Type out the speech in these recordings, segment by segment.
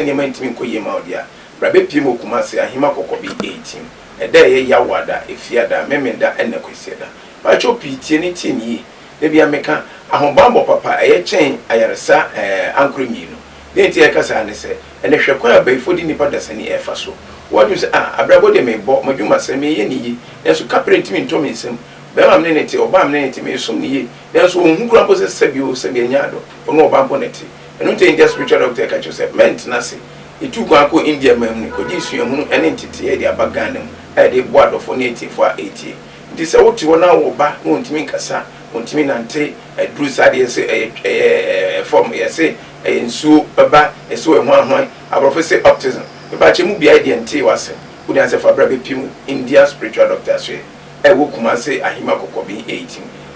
any mentimi ko yema odia brabe pimo kumase ahima kokobi 18 eda ye yawada efiada memenda enne kwesiada ba cho pitie ni tini de bia meka ahobambo papa eye chen ayaresa ankremi no de ntia kasa ne se ene hwekwa abaifodi nipa dasani efa so wadu se abrabo de mebo madwuma se me ye ni yi enso kaprenti mi ntomi nsem bema mneneti oba mneneti me som ni yi enso ohukura mpo se sebio sebia nyado ono oba mpo neti eno ntia India spiritual doctor ka cho se maintenance itu kwa ko India mam ni ko di suamu ene ntiti e de abagana e de board of 80 for 80 ndi se woti wona wo ba no ntimi nkasa ntimi nante dru sade se form yese ensu baba eso ehwan abrofese baptism ba che mu bia de nte wase udi anse fa brabe pimu India spiritual doctor so wo kuma se ahima kokobi 18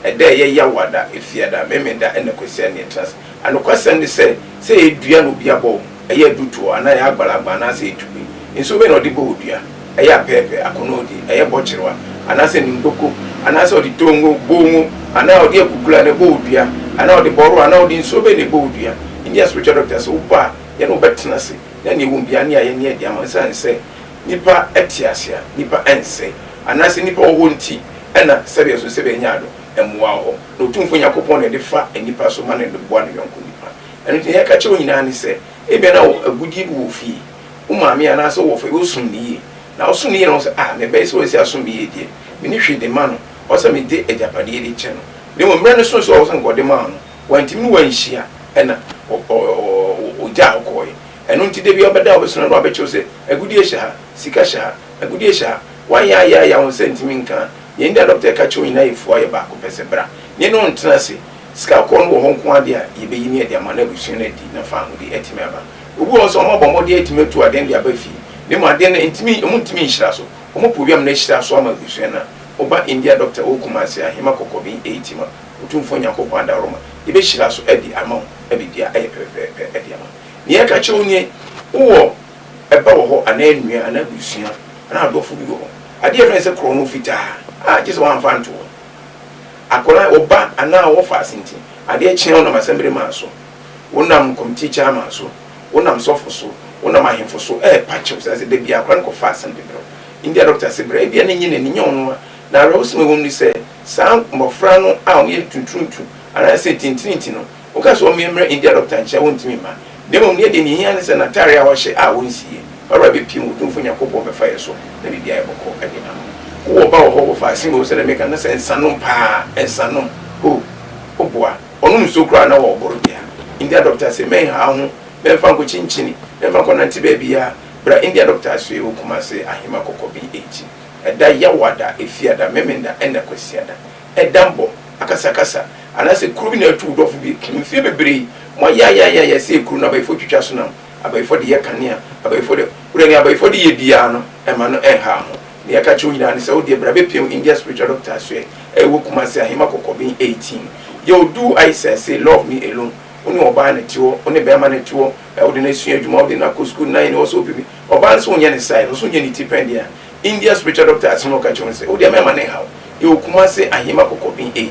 eda ye yawada efiada memenda ene kwese ne trust anokwase ndi se edua no bia bo eye dutu ana ya agbalagba na se etubi enso be no de bo odua eye apepe akonodi eye bochirwa ana se ndoko ana se odi tongo bongo ana odi ekukula ne bo odua ana odi boru ana odi enso be ne bo odua India spiritual doctors upa ye no betena se ya ne wumbia ne aye ne edi amansa se nipa etiasia nipa ense ana se nipa oho nti ena sebe so sebe nyado emwa ho no tumfo yakopon ne de fa enipa so ma ne de boa ne yonko nipa eno te ya ka che onyina ne se ebe na agudi bu ofi umami ana so wo fe osum ni na osum ni no se me be so esi asum bi die me ni hwe de ma no o se me de ejapade de che no de mo mre no so so so ngode ma no wantimi wanhia ena o ja ko eno nti de bi obeda obeso no abecho se agudi ehia ha sika ehia agudi ehia wan ya won sentimi nka ye nda doctor ka che onyina efu aye ba ko pese bra ne no ntena se ska ko no ho nko ade a ye be yini ade ama na busu na di na fa ho di etime aba obu on so mo bo mo de etime tu ade ndi abafi ne mo ade na ntimi mo ntimi nhira so mo program na nhira so ama busu na oba India doctor okuma se ahima kokobi 80 ma otumfo nyakopon adaroma ye be nhira so edi ama e be dia aye pepe edi ama ne ya ka che onye wo eba wo ho ana enua ana busu ana adofo bi wo ade e fense krono fita just one fan to akola oba ana wo fa asinti ade e chen onam assembly man so wonam committee chairman so wonam sofo so wonam ahemfo so patch say de bia kwan ko fa assembly bro India doctor say bra bia na nyine ni nyon na rawus me won ni say sam mofra no a o ye tuntuntu ana say tintinti no o ka so me mra India doctor nche wontimi ma de mo ne de ni hia ne say na tare a wo hye a wonsie ora be pim wotumfo nyakopo be fa ye so na bi bia e boko ade na wo ba wo fa simo se le meka na se ensanom pa ensanom o boa onum so kura na wo boro bia India doctor se men ha ho men fa ko chinchini men fa ko nanti ba bia bra India doctor so e kuma se ahima kokobi 8 eda yawada efiada memenda ena kwesiada edambo akasa ana se kuru bi na tu do fu bi kimfie bebre mo ya se kuru na ba ifo twitwa so na aba ifo de yakania aba ifo de ureni aba ifo de ye bia no ema no ha ho ne aka che onyina ne se wo de brabe piem India spiritual doctor so e wo kuma se ahima kokobi 18 you do I say love me alone oni oba na tiwo oni be ma na tiwo wo de na sua adwuma wo de na ko school 9 wo so bibi oba so nya ne side wo so nya ni tipendia India spiritual doctor asimo ka che se wo de ma na ha you kuma se ahima kokobi 18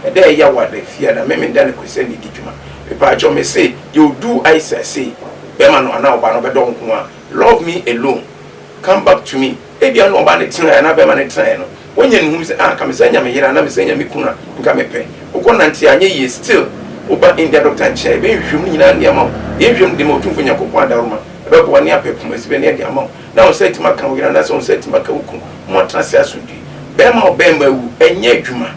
e de ya wada fia na memenda ne ko se ni didwuma e pa cho me say you do I say be ma no ana oba no be don ko a love me alone come back to me ebia no oba ne tena na be ma ne tena no wonya nhu se ka me sanya me yira na me sanya me kuna nka me pe ukonanti anye ye still oba India doctor nche be nhwem nyina ne ama ye nhwem de mo tumfo nyakopon adaroma be bo ne apepum asibe ne de ama na on set maka wo yira na so on set maka wuku mo trase asudi be ma obemba wu enye adwuma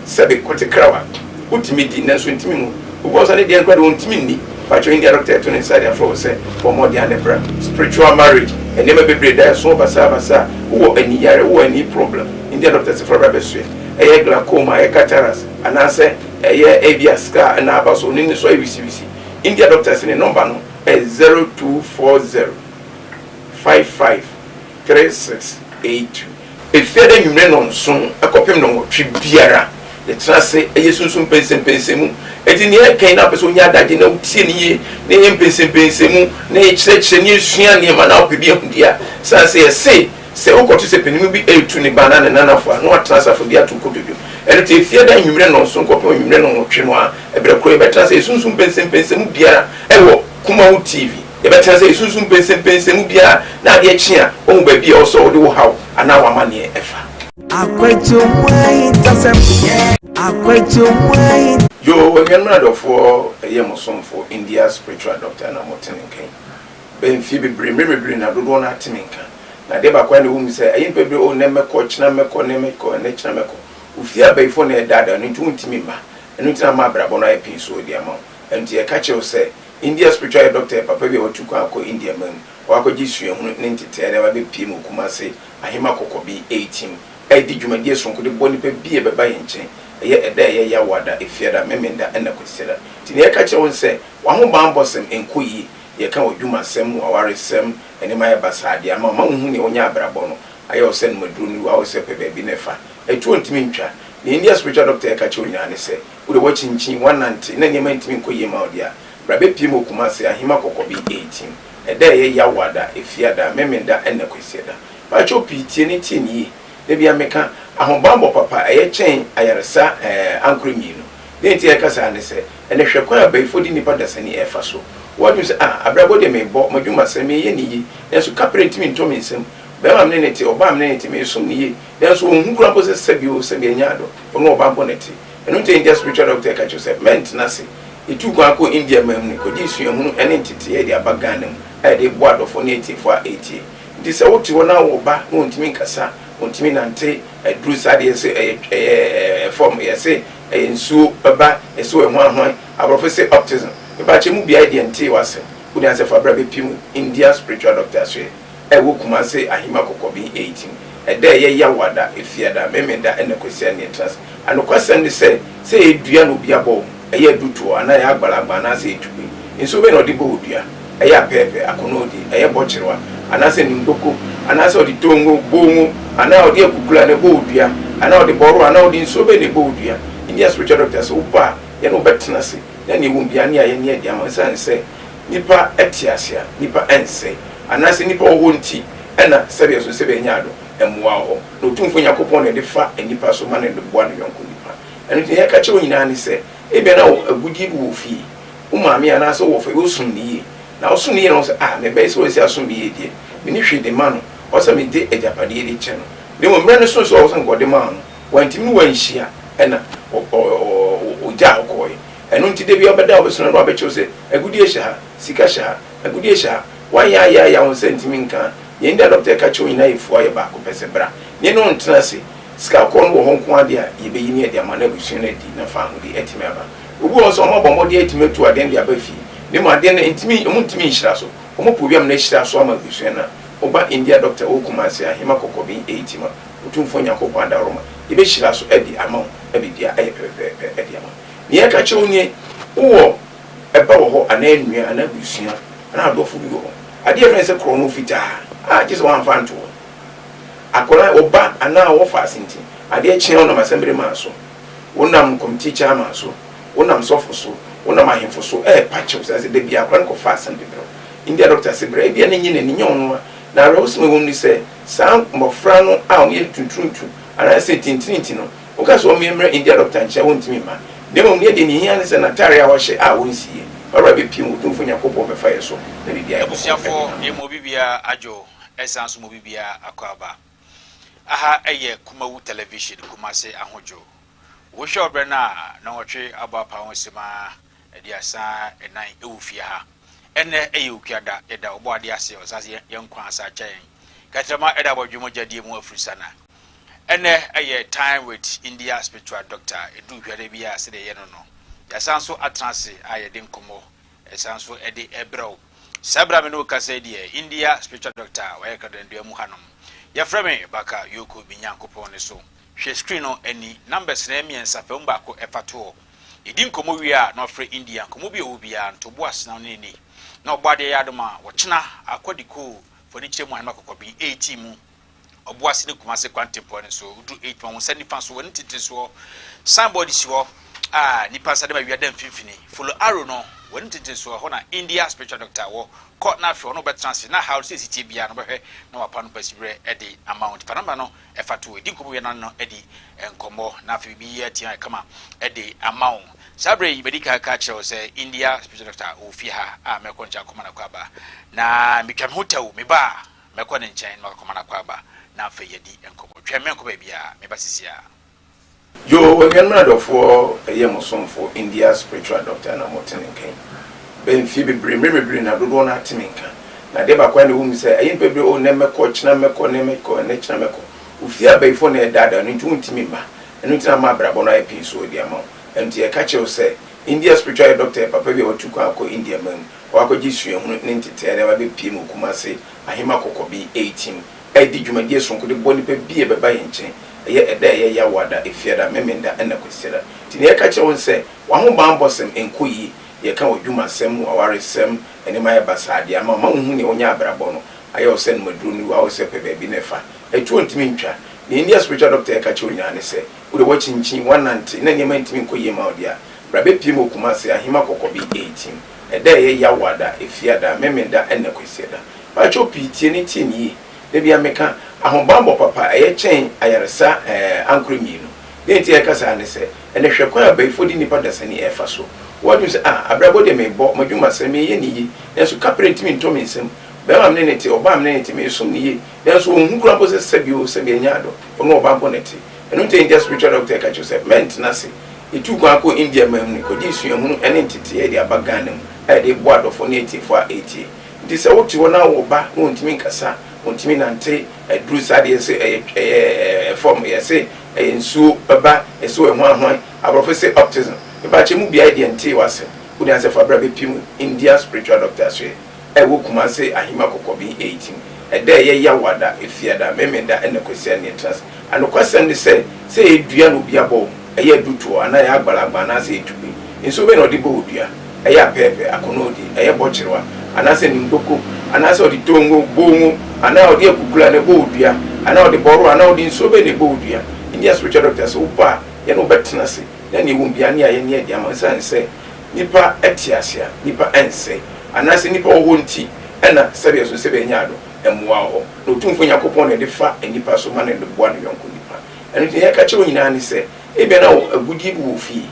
sebe kotekrawa utimi di na so ntimi mu ubo so ne de enkwade ontimi ni pacho India doctor to inside there for say for more than a spiritual marriage and never be breda so basa wo ani yare wo ani problem India doctor say for rabesue eye glaucoma eye cataracts and answer eye abiaska and abaso ni so ibisi India doctor say number no 0240 553682 if there you no so akopem no twi biara the trase eye sunsun pensem eti ne kan na person nya daje na utie ne ye pensem na ye kire ne sua ne ma na opedi ahudia san se okoto se penimu bi etu ne banana na nafo no trase afo bi atokododo ene te fie da nwumre no so nkopem nwumre no twe no a ebrekro be trase sunsun pensem biara ewo kuma TV e better say sunsun pense mu bia na de chi a o ba bia o so de wo haw ana wa ma ne efa yo we nwa do for ye mosomfo India spiritual doctor na motenken ben fi bebre na dodo na temenka na de ba kwa ne wo mi say ayin bebre o ne meko china meko ne meko ne china meko ufi abaifo na dada no ntu ntimi ma enu tina ma brabo na epin so dia ma enti e ka che say India spiritual doctor papa bi o tukwa ko India man wa ko gisua hunu ne ntete na ba be pie mu kuma se ahima kokobi 18 e di dwumadi sonko de boni pe bie beba ye nchen eye eda ye ya wada efiada memenda ena kwesela tini e ka che won say wa ho ban bosem enkoyi ye ka odwuma sem wa waresem ene ma ye basade ama ma hu ne onya abrabo no aye o se no maduru ni wa o se pe be bi nefa etu ontimi ntwa the India spiritual doctor ka che onya ne se wo de wachinchin 190 na ne ma ntimi nkoyi ma odia brabe pimo kuma se ahima kokobi 18 eda ye ya wada efiada memenda ena kwesela ba cho pitie ne tini de bia meka ahobambo papa eye chen ayaresa ankremi no de ntia kasa ne se ene hwekwa abaifo di nipa dasani efa so wadu se abrabo de me bo madwuma se me ye niyi enso kaprenti mi ntomi nsem be ma mne neti oba mne neti me so niyi enso ohun kura po se sebio se be nyado ono oba bo neti eno ntia India spiritual doctor ka cho se ment na se itu kwa ko India mam ne ko di suya hunu ene ntete ye de abagana mu e de bo adofo ne eti fo 80 ndi se woti wona wo ba no ntimi nkasa ontimi nante dru sade ye form ye se ensu baba eso ehwan hwan abrofese optimism e ba che mu bia de nte wase udi anse fa bra be pim India spiritual doctor so e wo kuma se ahima kokobi 18 e de ye ya wada efiada memenda ene kwese ne trans anokwase ne se edua no bia bo e ye duto ana ya agbalagba na se etubi enso be no de bo odua e ya pepe akonodi e ye bochirwa ana se ndoko ana se odi tongo bongo ana odi akukula ne bo odua ana odi boru ana odi nso be ne bo odua India spiritual doctor so upa ye no betena se na ne wo bia ne aye ne dia ma se nipa etiasia nipa ense ana se nipa wo nti ena sebe so sebe nyado emwa ho no tumfo yakopon ne de fa nipa so ma ne de boa ne yonko nipa enu te ye ka che onyina ne se ebe na agudi bu fi umami ana so wo fa wo sun ni na wo sun ni no se me be so si asun bi ye die me ni hwe de ma no o se me de ejapade de che no de mo mra ne so so wo se ngode ma no wantimi wanhia ena o ja okoi enu nti de bi obeda obeso no abecho se agudi ehia sika hia agudi ehia wan ya won sentimi nka ye nda doctor ka cho ina ifu aye ba ko pese bra ne no ntena se sika ko no wo honko ade a ye be yini ade ama na busu na di na fa ho di etime aba obu on so mo bo mo de etime tu ade ndia ba fi ne mo ade na ntimi mo ntimi nhira so mo probiam na nhira so ama busu na oba India doctor o kuma se ahima kokobi 80 ma otumfo nyakopon adaroma ye be nhira so edi ama e be dia aye pepe edi ama ne ka che onye wo eba wo ho ana enua ana busu ana adofo bi wo ade e se kro no fita just one fan to akola oba ana wo fa sinti ade e chen no masembere ma so wonam committee chairman so wonam sofo so wonam ahemfo so patch so say de bia akola ko fa asem bibro India doctor se bra bia na nyine ni nyon na rawusme won ni se sam mofra no a on ye tuntuntu ana se tintinti no o ka so memra India doctor nche wontimi ma de mo ne de ni hia ne se na tare a wo hye a wonsie ora be pim otumfo nyakopo be fa ye so na bibia ebusiafo ye mo bibia ajo esanso mo bibia akwaba aha eye Kumawu television Kumase ahojo wo hwe obrena na wotwe abapa wonsima ediasa enan ewufia ha ene eye okuada eda obo ade ase osase yenkwa asa chayen katrama eda bodwumo jadie mu afrisana ene eye time with India spiritual doctor edu hwere bia se de ye no no yasanso atrase ayede nkomo esanso ede ebrew sabra me no kasa die India spiritual doctor wa yakadandua mu hanom ya frame baka yoko binyankopon ne so hwe screen no ani numbers na emiensa fa mba ko efato edi nkomo wi a no frɛ India nkomo bi obia ntobo asena no ni na obade yadoma wochena akodiko foniche mu anma kokobi 18 mu obo asene Kumase kwantempo ne so du 8 ma wonsani fa so woni tete so somebody si ho nipa sade ma wiada mfimfini follow arrow no when tintin so ho na India spiritual doctor wo court na fo no betrans na how say city bia no behwe na wapa no pasibre e di amount panamba no e fa to edi nkomo ye na no e di enkomo na afi bi ye tia kama e di amount sabre ibedika ka che say India spiritual doctor o fi ha a me konja koma na kwaba na mitwam hotel me ba me ko ne nchen ma koma na kwaba na afi ye di enkomo twem enkomo bia me ba sisia yo we can not for a yemoson for India spiritual doctor na motenken ben fi bebre na dodo na timinka na de ba kwa ne wum say ayin bebre o ne meko china meko ne meko ne china meko ufia ba ifo na dada no ntu ntimi ba enu tina ma brabo na epi so di ama enti e ka che o say India spiritual doctor papa bi o tukwa akọ India man o akọji sua hunu ne ntete na ba be pie mu Kumasi ahima kokobi 18 e di dwumadie sonko de boni pe bie be ba yenchen ye eda ye ya wada efiada memenda na kwesira tini ye ka che won se wa ho ban bosem enkoyi ye ka odwuma sem wa waresem ene ma ye basade ama ma hu ne onya abrabo no aye o se no maduru ni wa o se pe be nefa etu ntimi ntwa ni India spiritual doctor ye ka che onya ne se wo de wachinchin 190 na ne ma ntimi nkoyi ma odia brabe pimo Kumasi ahima kokobi 18 eda ye ya wada efiada memenda na kwesira ba cho pitie ni tini de bia meka ahombambo papa eye chen ayaresa ankremi no denti e kasa ne se ene hwekwa abaifo di nipa dasani efa so wadu se abrabo de mebo madwuma se me ye ni yi enso kaprenti mi ntomi nsem be ma mne neti oba mne neti me so ni yi enso ohun kura bo se sebi nyado ono oba mbo neti eno te India spiritual doctor ka Joseph ment na se itu kwa ko India mam ni ko di sua hunu ene ntete ye di abagana mu e de boado for 80 ndi se woti wona wo ba wontimi nkasa wontimi nante dru sade se form ye se ensu baba eso ehwan hwan abrofese optimism e ba chemu bia de nte wase wodi ase fa bra be pim India spiritual doctor so e wo Kumasi ahima kokobi 18 e de ye ya wada efiada memenda ene kwese ne trans anokwase ne se edua no bia bo e ye duto ana ya agbalagba na se etubi enso be no de bo odua e ya pepe akonodi e ye bochirwa ana se ndoko ana se odi tongo bongo ana odi ekukula ne bo odua ana odi boru ana odi nso be ne bo odua India spiritual doctor so pa ye no betena se na ne wum bia ne aye ne adi amansan se nipa etiasia nipa ense ana se nipa wo nti ena sebe so sebe nyaado emwa ho no tumfo yakopon ne de fa nipa so ma ne de boa ne yonko nipa enu te ye ka che onyina ne se e bia na agudi bu ofi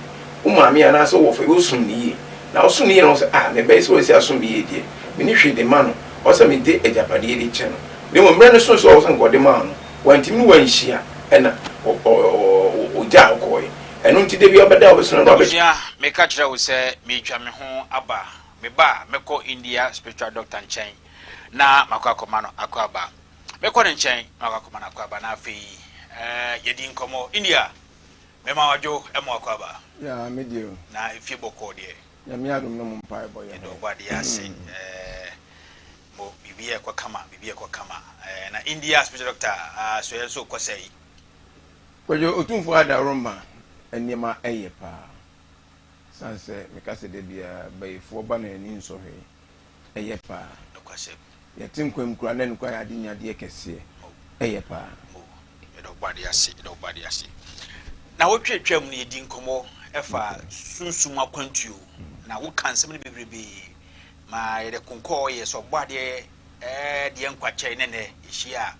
wo maami ana so wo fa wo sum ni na wo sum ni no se me be so si asum bi die me ni hwe de ma no o se me de ejapade de che no me mo mra ne so so wo se ngode ma no wantimi wanhia ena o ja okoy enu nti de bi obeda obeso no obia me ka kire wo se me twa me ho aba me ba me ko India spiritual doctor nchen na makwa no akwaba me ko nchen makwa na akwaba na afi yedi nkomo India me ma wajo emo akwaba ya medio na ifi boko de ya mi adum no mpai boy do gwade ase mo bibiye kwa kama na India spiritual doctor so yeso ko sei kwajo otumfo ada Roma enema eye pa sanse mekase de bia bayefo ba na ani nso hwe eye pa kwase yetim kwam kura na nkwa ya adinya de kese eye pa do gwade ase na wotwetwam ne yedi nkomo efa sunsum akwantuo na wo kansem ne bebrebe ma yede konko ye so gbade de nkwache ne ehia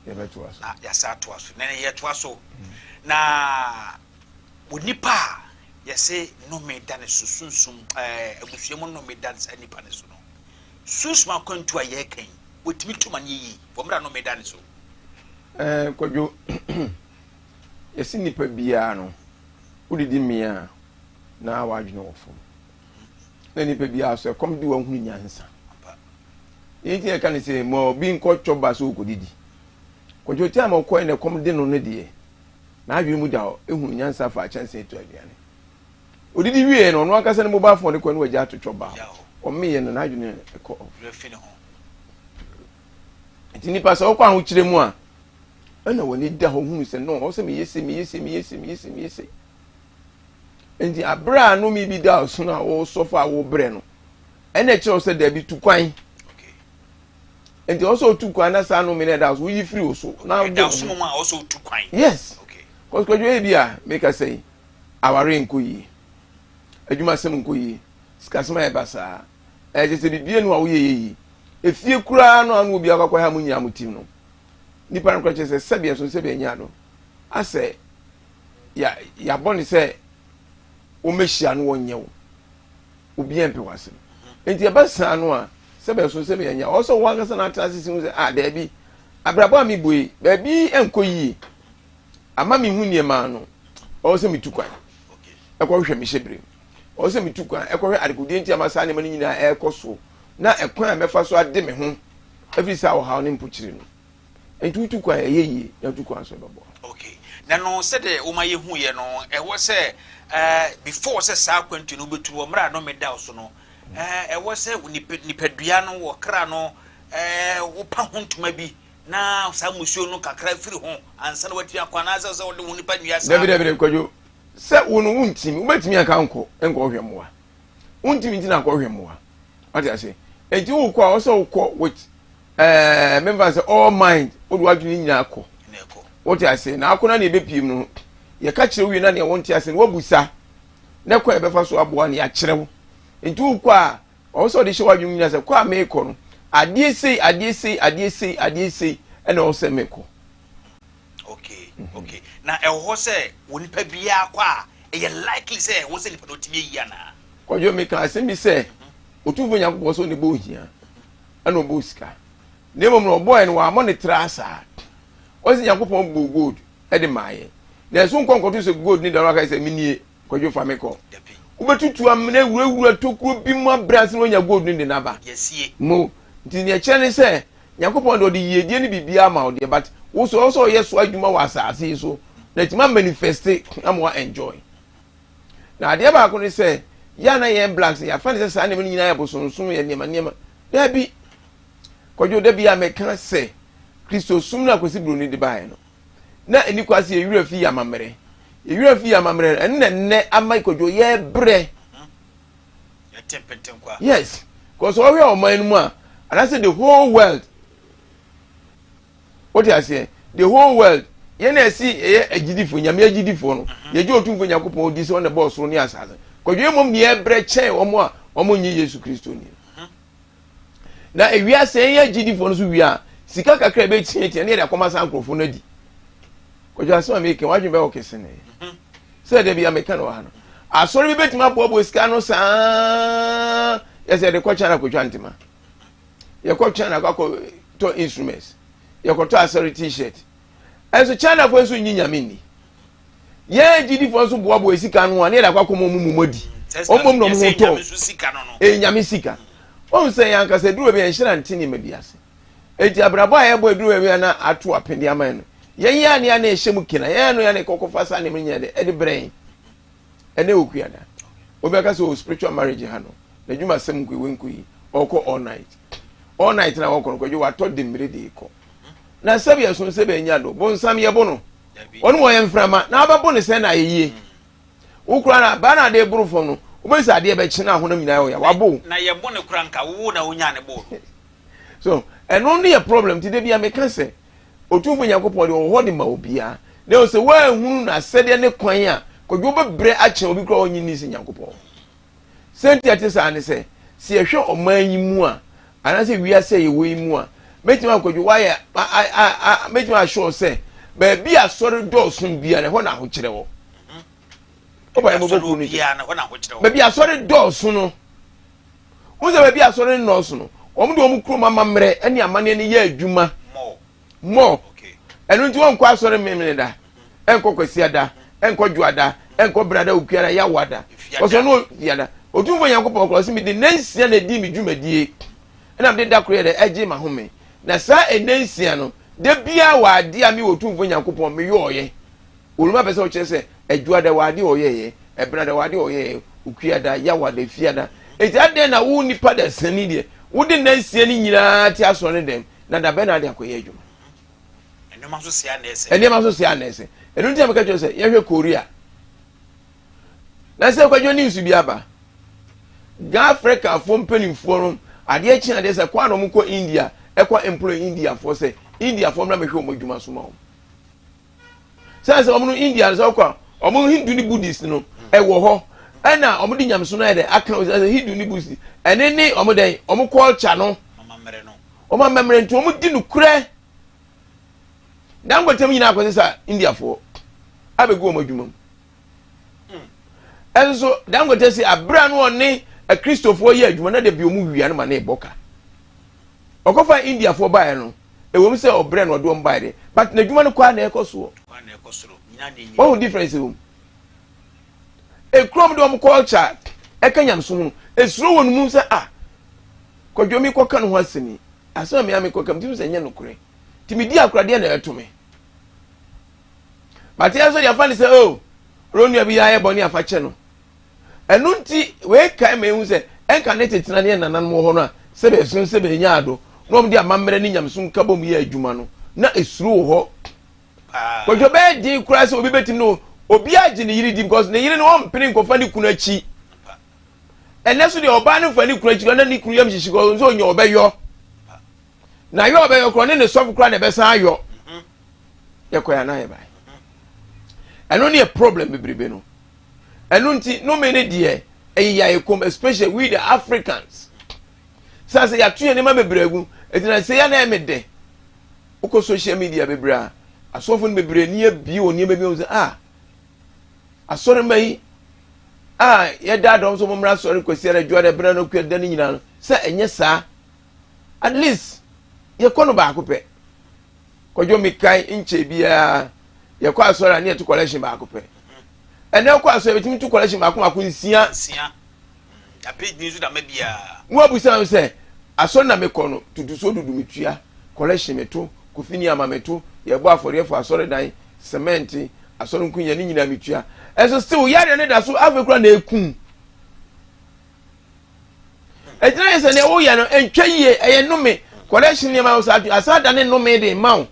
na ya sato aso ne ye to aso na wonipa yese no me dan sunsum abusuemu no me dan anipa ne so no sunsum akwantuo ye kan wotimi tumanye yi womra no me dan so kwajo yesi nipa bia no udidi mia na wadwene wofo na nipa bia so kom di wa hunu nyansa yiti e kan se mo bi nko choba so kodidi kwajo ti am ko ne kom di no ne de na adwene mu da ehunu nyansa fa chance to aduane odidi wie no no akasa ne mobile phone ko ne waja to choba o meye no na adwene ko refi ne ho enti nipa so ko ahu kire mu a ana woni da ho hunu se no o se me yesi enti abra no mi bi da so na wo sofa wo bre no ene che o se da bi tukwan okay enti also tukwan na sa no me na da so yi free so na da so mo also tukwan yes okay cause kwajo e bia make us say aware nko yi adwuma sem nko yi skasma e basa e je se bibie no a wo yeyi efie kura no anu obi akwa ha munya mutim no nipa no kwache se sebia so sebia nya no ase ya boni se o mehia no wonye wo obi empe wase enti e basa no a sebia so sebia nya o so wanga na atase si se da bi abrabo ami boi ba bi enkoyi ama mi hu niema no o se mitukwan ekwo hwe mi hyebre o se mitukwan ekwo hwe adekudi enti amasa ne mani nyina ekoso na ekwan amefa so ade me ho every say wo ha ne mpuchiri no enti utukwan eyeyi na utukwan so bebo okay na no se de wo ma ye hu ye no ewo se before se sa kwantu no betu wo mra no meda so no ewo se nipadua no wo kra no wo pa ho ntoma bi na sa musuo no kakra firi ho ansa na wati akwana za wo de wo nipa nua sa David kwajo se wo no wuntimi ubetimi aka nko hwe moa wuntimi ntina nko hwe moa ati ase enti wo kwa wo se wo ko with members say all mind wo do adwini nyina akọ what I say na akona na ebepiem no ye ka kire wi na ne wonti ase no wabusa na kwa ebefa so aboa ne ya kirewo enti wo kwa wo so de hye wadwum nyina se kwa meko no adie sei ena wo se meko okay okay na eho se woni pa bia kwa e likely say wo se lipa do timi yi ana kwajo meka ase mi se otuvo nyankopɔ so ne bo hia ena obo sika nemo no boy no wa monitor asa ozi nyankopɔ bo gold e de maaye na so nkonkoto se gold ni da no aka se minie kwajo fa meko ubetutu am na ewura tokuro bi mu abranse no nya gold ni de naba yesie mo nti ne kye ne se nyankopɔ do de yedie ni bibia ma o de but wo so yeso adwuma wa asase so na tima manifeste am wa enjoy na ade ba ko ne se ya na ye blacks ya fa ne se sa ne nyina ya bosonson ye niema da bi kwajo da bi ya meka se Kristo sum na kwesi broni de bae no na eni kwase ye wura fi ya mamre enne ama kwajo ye bre ya tempenten kwa yes cause all we are man mu a and I say the whole world what you say the whole world ye na si agidifo nyame agidifo no ye je otumfo nyakopon odi se on the boss ro ni asase kwajo ye mom ne ye bre chen omo a omo nyi Yesu Kristo ni na ewia se ye agidifo no so wia sika kakra be tie ne da koma san krofo no di kwajo asema me ken wadwen be okese ne se de bia me kan wa no asori be betima bobo sika no saa yes de kwacha na kwatwa ntima ye kwacha na kwako to instruments ye kwato asori t-shirt enso China fo enso nyinya mini ye gidi fo enso bobo sika no ne da kwako mumumodi omom no mo to nyame sika on se yanka se duro be enhira ntini ma biase eti abrabo aye bo duro be na ato apende aman no ye ya ne ya na ehyem kina ye no ya ne kokofa sa ne menya de edi brain ene okuada obeka so spiritual marriage ha no na djuma sem ko wenku yi oko all night na woko ko wa to de mire de ko na sabia so se be nya do bon sam ye bo no onu mo ye mframa na ababo ne se na yeye ukura na ba na de burufo no obesa ade be kina ho na mina ya wabo na ye bo ne kura nka wo na wonya ne bo so eno ne ye problem ti de bia me kan se otumfo nyakopɔ de wo de ma obia na o se wa hunu na sede ne kwan a kodwo bebre a che obi kura onyi ni se nyakopɔ senti ate sa ne se si ehwe oman yi mu a ana se wi ase ye wo yi mu a metima kodwo wa ya metima sure se ba bi asori dɔɔso bia ne ho na ho kyerɛ wo oba ye mo boku ni bia na ho na ho kyerɛ wo ba bi asori dɔɔso no wo se ba bi asori nɔɔso no omo de omo kuro mama mre ene amane ne ye adwuma mo okay enu nti won kwa asori memene da enko kwasi da enko dwada enko brada okuara ya wada oso no fiada otumfo yankopɔ kro se mi de nansia na di mi dwumadie ena me da kro ye de eje ma home na sa enansia no de bia wa ade a mi otumfo yankopɔ me yoye oluma pese o kyerɛ se adwada wa ade oyeye ebrada wa ade oyeye okuada ya wada fiada eti ade na wo nipa da sani de wo de nansia ni nyina ti aso ne dem na da be na ade akoye adwuma enema so sia na ese enu ntia me ka kyerɛ se ye hwe Korea na se kwadwo news bi aba ga Africa fo mpanimfo no ade chi ade se kwa no mko India ekwa employ India for se India fo mra mehwe omodwuma so ma o se omo no India so kwa omo Hindu ni Buddhist no ewo ho ana omo di nyamso na de aka hidu ni busi ene ni omo den omo culture no omo memre nti omo di nukure Dangote nyina akwese India fo abegu omo adwuma enso Dangote si abra no one a Christopher ye adwuma na de bi omo wia no ma na eboka okofa India fo bae no ewom se obre no do mbae de but na adwuma no kwa na ekoso what difference o ekrom de omo culture ekanyam so hu esuro wonu mu se kodwomi koka no ho asemi aso me ame koka mti se nya no kure timidi akrade na etome Matia so dia fani se ronu abi ya boni afache no enu nti we kai me hu se enka ne tetina ne nanan mo ho no a se be sun se be nya ado no mo dia mamre ni nyamsun ka bom ye adwuma no na esuro ho kodwo be di kura se obi betim no obi agi ne yiri di because ne yiri no on pini nkofa ni kunu achi eneso de oba ne fa ni kunu achi na ni kunu yam shishi ko nzo nya obeyo na yo obeyo kro ne sofu kura ne be san ayo yekoya na ye bai eno ne problem bebrebe no eno nti no me ne de eya ekom especially we the Africans say ya tuye ne ma bebregu etina say ya na emede uko social media bebra asofo ne bebre ne bi oni be bi o say asore mai ye da dom so momra sore kwesi ara jwa de bra no kweda ne nyina no say enye sa at least ye kono ba akopɛ kojo mi kai nche bia ye kwa asore ne to collection ba akopɛ ene kwa asore betimi to collection ba akoma ko nsia a page nizu da mabia wo abusa say asore na me kono tutu so dudu metua collection meto kofini ama meto ye bo afore fo asore dan cement asore nkunya ni nyina metua eso still yare ne da so afekura na ekun ejina yese ne wo ya no entwa yie eye nome collection ne ma wo asada ne nome de ma wo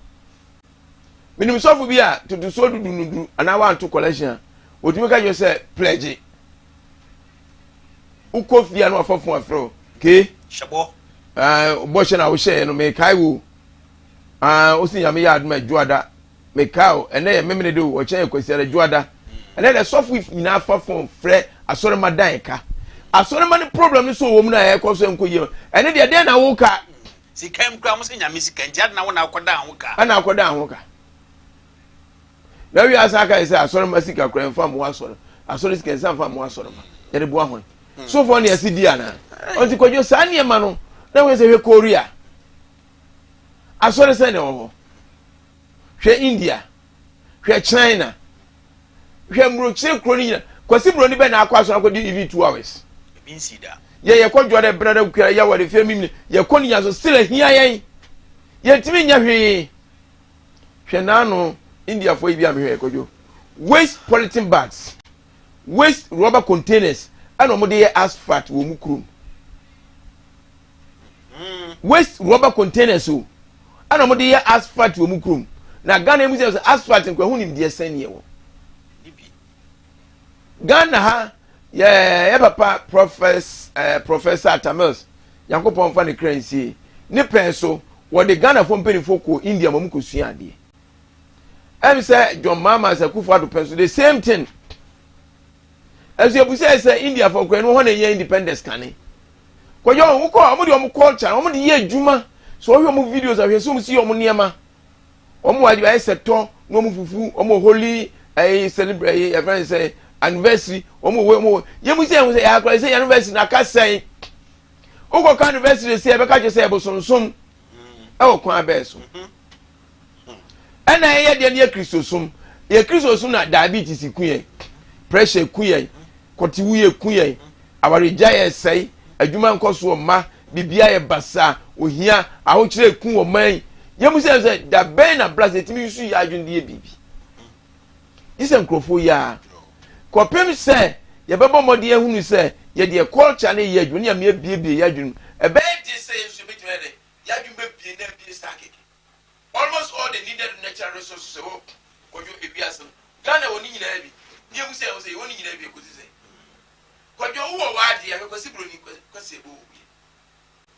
minim sofu bia tutu so dudu nudu ana wa anto collection odimi ka je say pledge ukofia no afofo afro ke shebo bo she na wo she no me kai wo osi nyame ya aduma juada me kao ene ye memene de wo chen kwesiara juada ene de sofu nyina afofo frɛ asore madan ka asore man problem so wo mu na ye koso enkoye ene de na wo ka sikam kra mo se nyame sikanjia na wo na akoda ho ka ana akoda ho ka na wi asaka ise asore masika kra mfa mo asore asore sika nsa mfa mo asore ma ye de bo ahon so for na yesi di ana onti kojo sa ne ma no na we se hwe Korea asore se ne wo hwe India hwe China hwe mrochire kro ni kwasi bro ni be na akwa asore akodi even 2 hours bin sida ye kodwo de brada kura ya wade fe mimne ye koni ya so still hia yen ye timi nya hwe hwe nano India for ibi am hwe kodwo waste polythene bags waste rubber containers and omo de asphalt wo mu krum waste rubber containers o and omo de asphalt wo mu krum na Ghana mu say asphalt nkwa hu nim de sanie wo Ghana ha yeah papa professor Atamils Yankopon fa ne kransie ne pen so wo de Ghana fo mpeni foko India mamu ko sua ade em say John Mama say Kufu Addo pen so the same thing as you say India for kwen ho na ye independence kane ko yo wo ko omo de omo culture omo de ye adwuma so wo omo videos ahwe so omo si omo niema omo wadi ba seto no omo fufu omo holy celebrate everyone say anniversary omo yemu say ya akra say anniversary na ka say ugo ka anniversary say be ka je say bosonsom e wo kwa beso ana ye de ne kristosum ye kristosum na diabetes kuye pressure kuye kotiwuye kuye awareja ye say adwuma nkoso ma bibia ye basa ohia ahokyere ku wo man yemu say da ben na blast etimi yusu ya adwun de bibi ise nkrofo ya kopem se ye bebo mode ye hunu se ye de culture na ye adwun ya me biebie ya adwun e be de se yesu betime de ya adwun be bie na bie stack almost all the needed natural resources so kojo ebiasa Ghana woni nyina bi ye mu se woni nyina bi kozi se kojo wo wa de ya kosi bro ni kosi bo bi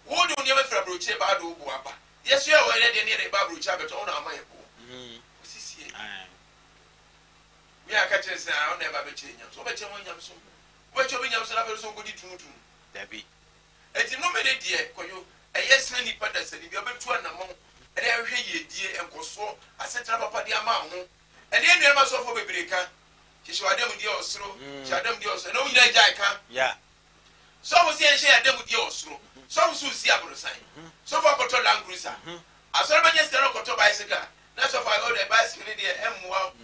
wo do ne be fra bro che ba do bo apa yesu e wo ne de ne ba bro che abeto na ama ye bo osisi mi aka che se a ona ba be che nya so be che mo nyam so What you mean? I'm so good to Debbie. It's no many dear, Koyo. A yes, any partner said, if you're better to an amount, and I hear ye dear and Koso, I sent up a the amount, and then you must offer a breaker. She showed them with your through, showed them yours, and only I can. Yeah. Some was here, share them with yours through. Some soon see a sign. So far, got to Land Cruiser. I saw my yes, cannot go to bicycle. That's why I got a bicycle, dear, and wow.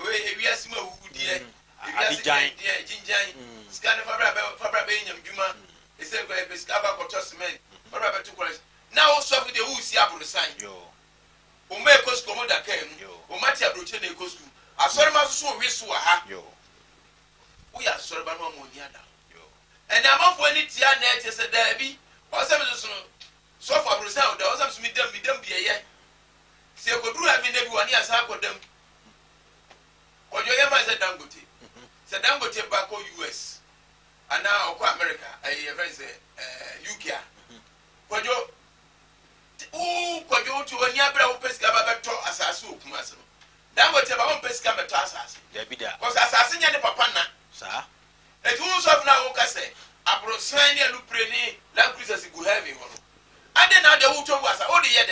We are small, dear. Giant, ginger, scan for Fabrabanium, Juma. It's a great discover for Testament. For Robert to Christ. Now, suffer the who see up on the sign. Who make us come on that came. Who might have routine goes to. I saw my soul, we saw her. We are sorry about one more. And I'm off when it's your net as a derby. Or some of the so far, Brazil, there was some medium be a year. See, I could do having everyone here, I got them. Or you ever said Dangote? Said Dangote back on US. And now America, UK. But you, could you to a Yabra Pesca to Assasu, Kumaso? Dangote about Pesca Matasas. There be there. Was assassin the Papana, sir. It was of now, Ocase. Abro Sanya Luprene, Lancruises go heavy one. And then now the water was all the year.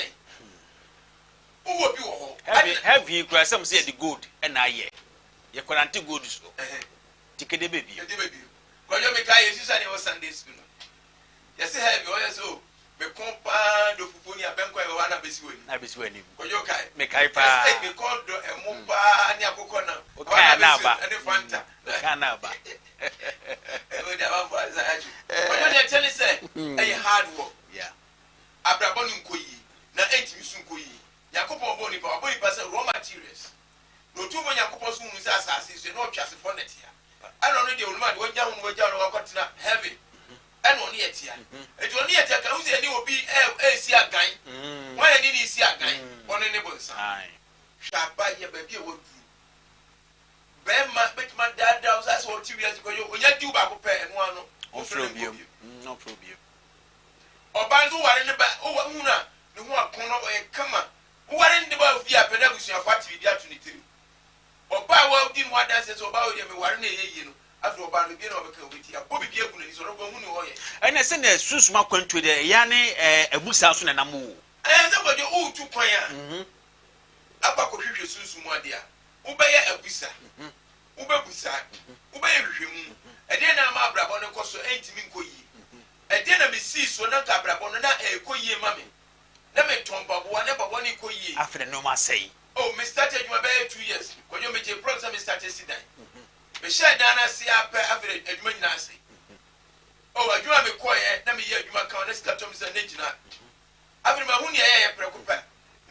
Who will be heavy? Some say the good, and I ye. You couldn't do good. Take a baby. But you make a use of Sunday school. Yes, have you also. Me compa do Pupunia Banco and one of his winning. I was winning. But you can make I pass. I called a Mumpa and Yakokona. Canaba and the Fanta. Canaba. But you tell us a hard work. Yeah. Abrabonum Kui. Na 8 Musun Kui. Yakopo Boni, Boni pass raw materials. No two when Yakopos who is assassins, you know, just for net here. I don't know the old man went down heavy. And only yet here. It only yet can use any will be a see a guy. Why did he see a guy? On a neighbor's eye. Shall buy your baby would do. Ben, my dad does that's what 2 years ago. When you do back and one of you. No problem. Or by who are in the back. Oh, Una, the one corner or a comma. Who are in the back of the pedagogy of what we got to need. Or by what didn't want dances about him, one day, after about the beginning of a committee, a Bobby Gibbon is on a woman. And I send a Susma to the Yanni, a Busasun and a moo. And somebody old to choir. Upper Coffee Susuma, dear. Ubaya a Busa. Uba Busa. Ubaya him. And then I'm a Brabon Cosso ain't Minko. And then I may see so not a Brabon, not a Koye mammy. Never tomba, whatever one Koye. After the no say. Oh, me started you about 2 years. When you make a program, me started today. Me share Dana see up after a minute. Oh, I do have a quiet. Let me hear you. My count is cut to Mr. Nijina. After my honey, I preoccupy.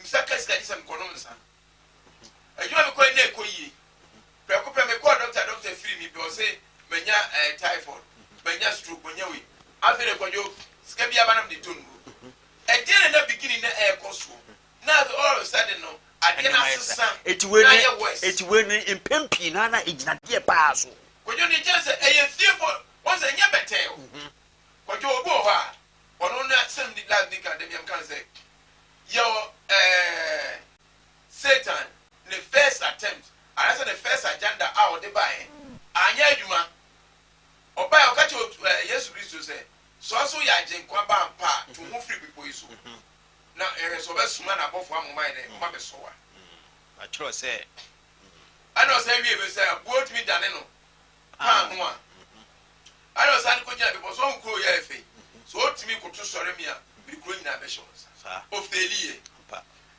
Msakas got some columns. I do have a quiet neck. Preoccupy me, call doctor free me because say, Menya typhoid, Menya stroke, when you after the Koyo, Scabia Banam de Tungu. I didn't know beginning the air cost. Now all of a sudden, no. It will in Pimpy, Nana, it's not dear pass. When you need just a fear for once a yabatel. What you go, or on that Sunday last week, the young can say, your Satan, the first attempt, I said the first agenda out the buying. Anya Juma, or buy a catch of yes, Christus say, so also Yajin Quamba pa to move free people. Now, there is a best man above one mind and Mabbe Soa. I trust say. I don't say we will say, go to me, Daneno. I don't say, because one cool yafe. So, to me, could to sorry me, be growing ambitions of the Lee.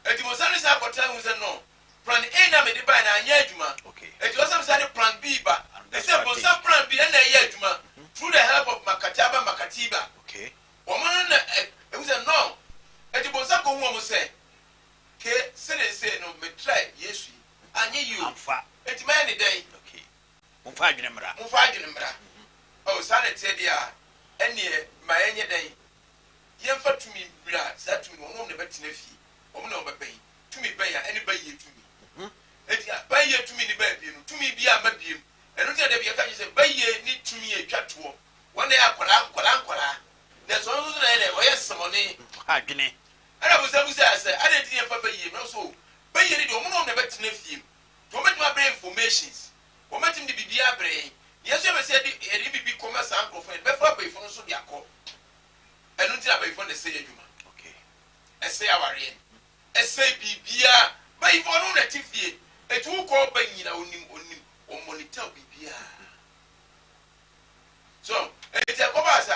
And it was only a time with a no. Plan A, I made the band and Yajuma. Okay. It was some plan B, but they said, was some plan B and Yajuma through the help of Makatiba. Okay. Woman, it was a no. And it was a good woman say, say, no, me try, yes, I knew you. I'm fat. It's many day. Okay. Mufajinambra. Oh, Sanet said, yeah, and near my any day. Yen for to me, blood, said to me, one never tinefi, or no, but pay to me, pay anybody to me. Buy ye to me the baby, to me be a medium, and look at the Biaka, you say, buy ye need to me a cat war. One day I call. There's one who's there, or yes, some money. And I was able to say, I didn't hear for you, no so. But you don't know the better nephew. To make my brain formations. For making the BBA brain, Yes, you said it be commerce and profit. Before pay for so dia call. I don't think I pay for the say you. Okay. I say our yen. I say bibia. But if I don't let it, it will call by you or monitor bibia. So, it's a commerce.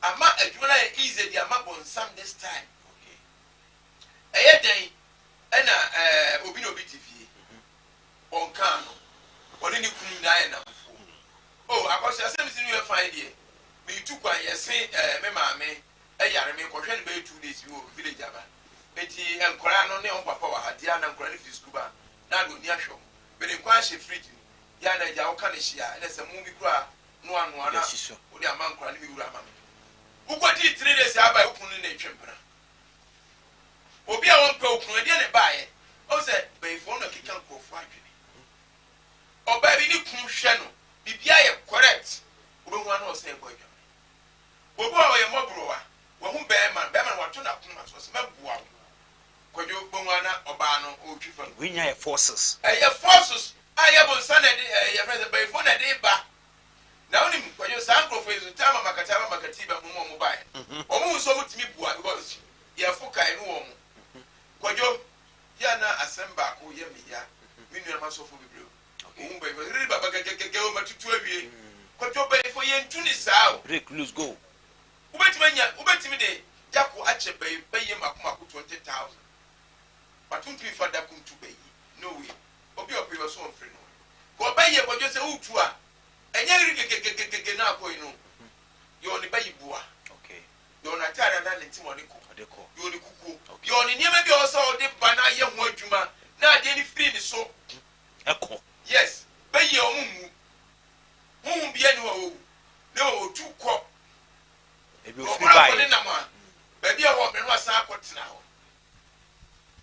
I'm not a jewel easy, the amount on some this time. Okay. A day, and Obino BTV on Kano, or any Queen Diana. Oh, I was a same thing you find here. Me took one, yes, say, Mamma, a yarn, question by 2 days, you village java. Betty and Corano, Neon Papa, Diana, and Granny Scuba, not with Yasho, but in Quashi Fridge, Yana Yaokanishia, and as a movie cry, no one, or their man crying, who got it 3 days by opening a chamber. Obia won't go from a dinner by it. Oh, said, by phone a kick and go for or by any channel, be correct. One was saying, boy. Bobo, a mobroa, whom Bearman, what turned up was Mabua. Could you Bumana, Obano, or Chiffon? We have forces. I have forces. I have on Sunday, a present by phone a day back. Now, when your son professes the time of Makatama Makatiba Mobile, almost so much me was Yafuka and Wom. Kojo, Yana Assemba, who Yamia, Minion Maso for the blue. Baba to 12 years. Kojo Bay for Yen Tunis out. Break loose, go. Ubetimide, Jaco Ache Bay, pay him Maku 20,000. But don't be for that to pay. No way. Obi of your son friend. Go by ye, but you say, Utua. And you're now going on. You're only by Bua. Okay. You're not tired of that Timonico. You're only cuckoo. You're only near me also the banana young Wajuma. Now, any free so. Echo. Yes. By your own. Won't be any no 2 crop. If you free by baby, I want to know what's now.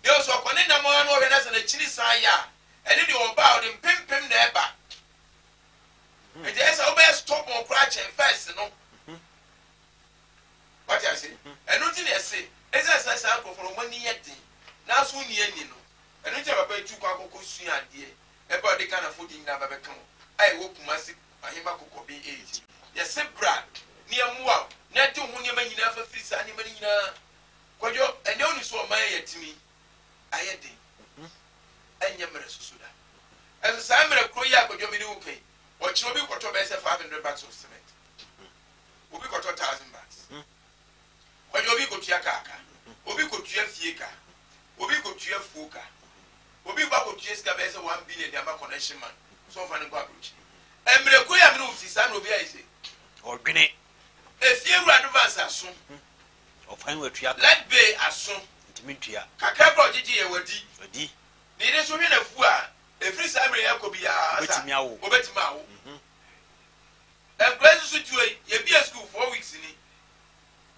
There's a Conina man organizing a chili saya. And then you about him, pim there back. And there's a best stop on cratch and fast, no. What I say? And nothing I say, as I say, for 1 year. Now soon, you know. And don't have a bed to Coco Suya, dear. About the kind of food in Nabacamo. I hope Massive, I am a cocoa be 8. Yes, Brad, near Mua, not to whom you may never freeze anybody. Kojo, and only saw my to me. I had it. And Yamara. As a Simon of Koya, Kojo Minuke. Or Chobi got to best $500 of cement. Obi got $1,000. Or you go to Yakaka. Obi go to your Fieka. Obi go to your Fuka. Obi go to your Scabeza 1 billion Yama connection man. So far in Babuchi. And Mirakoya knows his son will be easy. Or Guinea. If you advance as soon. Or find what you are. Let be as soon. Dimitria. Kakako Gigi Wadi. Neither so in a fua. Every Samuel Yakobia, Obetimao. And graduate to a beer school 4 weeks in it.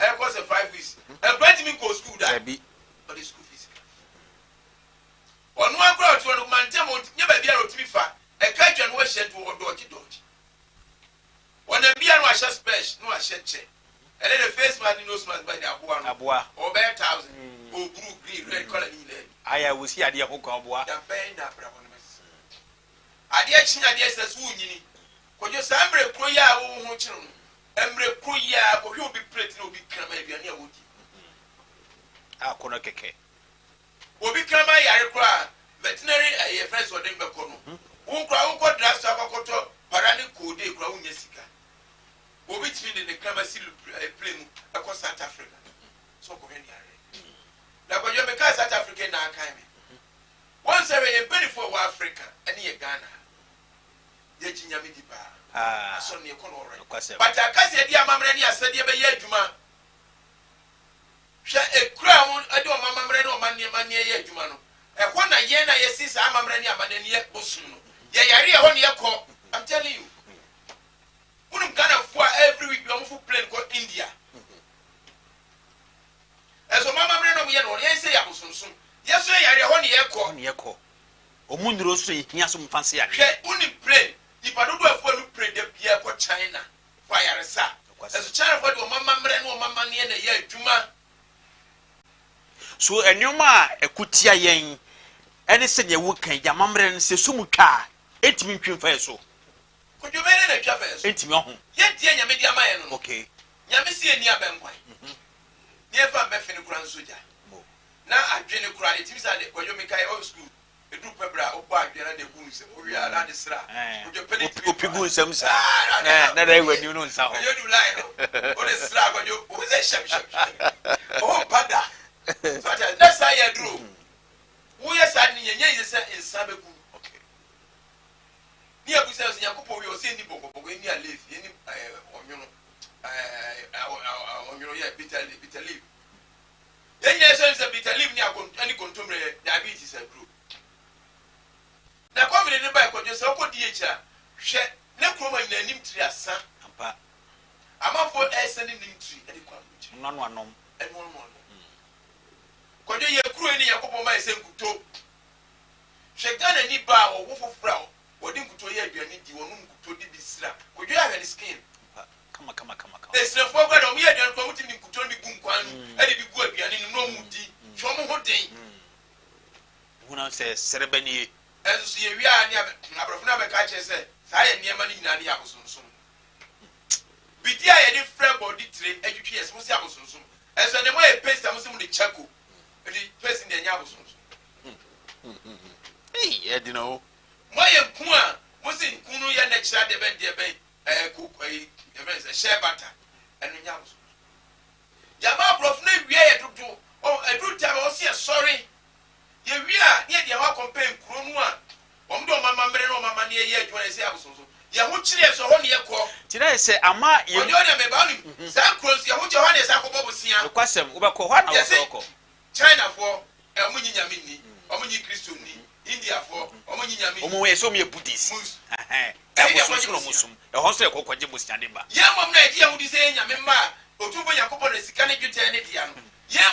And course 5 weeks. And graduate go school that be for the school fees. On one crowd to a man, never be able to be far. A catch and wash it to a dodgy. When a beer was a special, no, I shed check. And then the face man knows man by the Abua or bear 1,000 or blue, green, red color. I will see idea who come boa. Adia China, dear says, Woony. Could you sambre Koya, who children? Embre Koya, or you'll be pretty, no be Kamavian Woody. Ah, Konakeke. Will become my Yarikra, veterinary, a friend or Dimbacono. Who crowd draft Sakakoto, Paranico de Crown Jessica. Will be in the Clamasil plane across South Africa. So, now, when you make South African archive. Once a penny for Africa, and near Ghana. Yetinyamidiba. Ah, so near Conora. But I can't say, dear Mamma, I said, Yajuma. Shall a crown, I don't Mamma Reno Mania Yajumano. And one a yena, yes, I'm a Mania Mania Bosuno. Yaria on your call, I'm telling you. Wouldn't Ghana for every week, long for plane called India. As a Mamma Reno, yes, I am soon. Yes, sir, I am here. Omundro say he has some fancy. Only plane. If I don't have to pray the Pierre for China, fire, sir. As a child for Mamma Mreno, Mamma near the year, Juma. So a new ma a kutia yen. Any said your work, Yamamren says Sumuka, 8 minutes for so. Could you make a Jaffes? Yet, dear Yamidia Mayan. Okay. Yamisi near Benquai. Never Meffin Grand Suja. Now I drink a cry. It is at the Koyomikai old school. A group of bra or bar, the wounds, we are not the sra. Would you penny to people some sir? Not when you know sound. You do lie. What is slab on you? Who's a shop? Oh, Pada. That's how I drew. We are standing in Sabaku. Okay. Near Bussas, Yakupo, you see any book when you live any on your bitter leaf. Then yes, a bitter leaf near any contemporary diabetes group. Now, come in the back of your so-called DHR. Share Necroma in the Nimtria, son. I'm up for sending Nimtree and the None one and one more. Could you hear crewing your couple of my same good? Shake down any bar or wolf of brow. What didn't go to hear you need you to be slap. Would you have any skin? Come on. There's no forward on me and promoting me could only be Gumquan and it be good and in no moody. Show me what day. Who now says Cerebani? As you are near Abraham catches, I am near money in the Abusun. Bidia any friend body trade education was Abusun. As an way paste I was in the Chaco, and the person in the Abusun. Hey, you know. My Puma was in Kunuya next year, the bed, cook a share butter and the Yams. Yama prof name we are to do. Oh, a good time I was here, sorry. Here we are near the Hawk campaign, Krunua. Omdo Mamma Breno, Mamma near yet when I say Abusun. Yahuchi is a 1 year call. Today, say, Ama, you know, Sam Cross, Yahucha is a couple of Sia, question, Ubako, China for Omuni Yamini, Omuni Christuni, India for Omuni Yamini. Omo, so me a Buddhist. Muslim, the hostel of Kwajimus Yanima. Yam, idea who is saying Yamima, or two Yakobo is canning you tell it. Yam,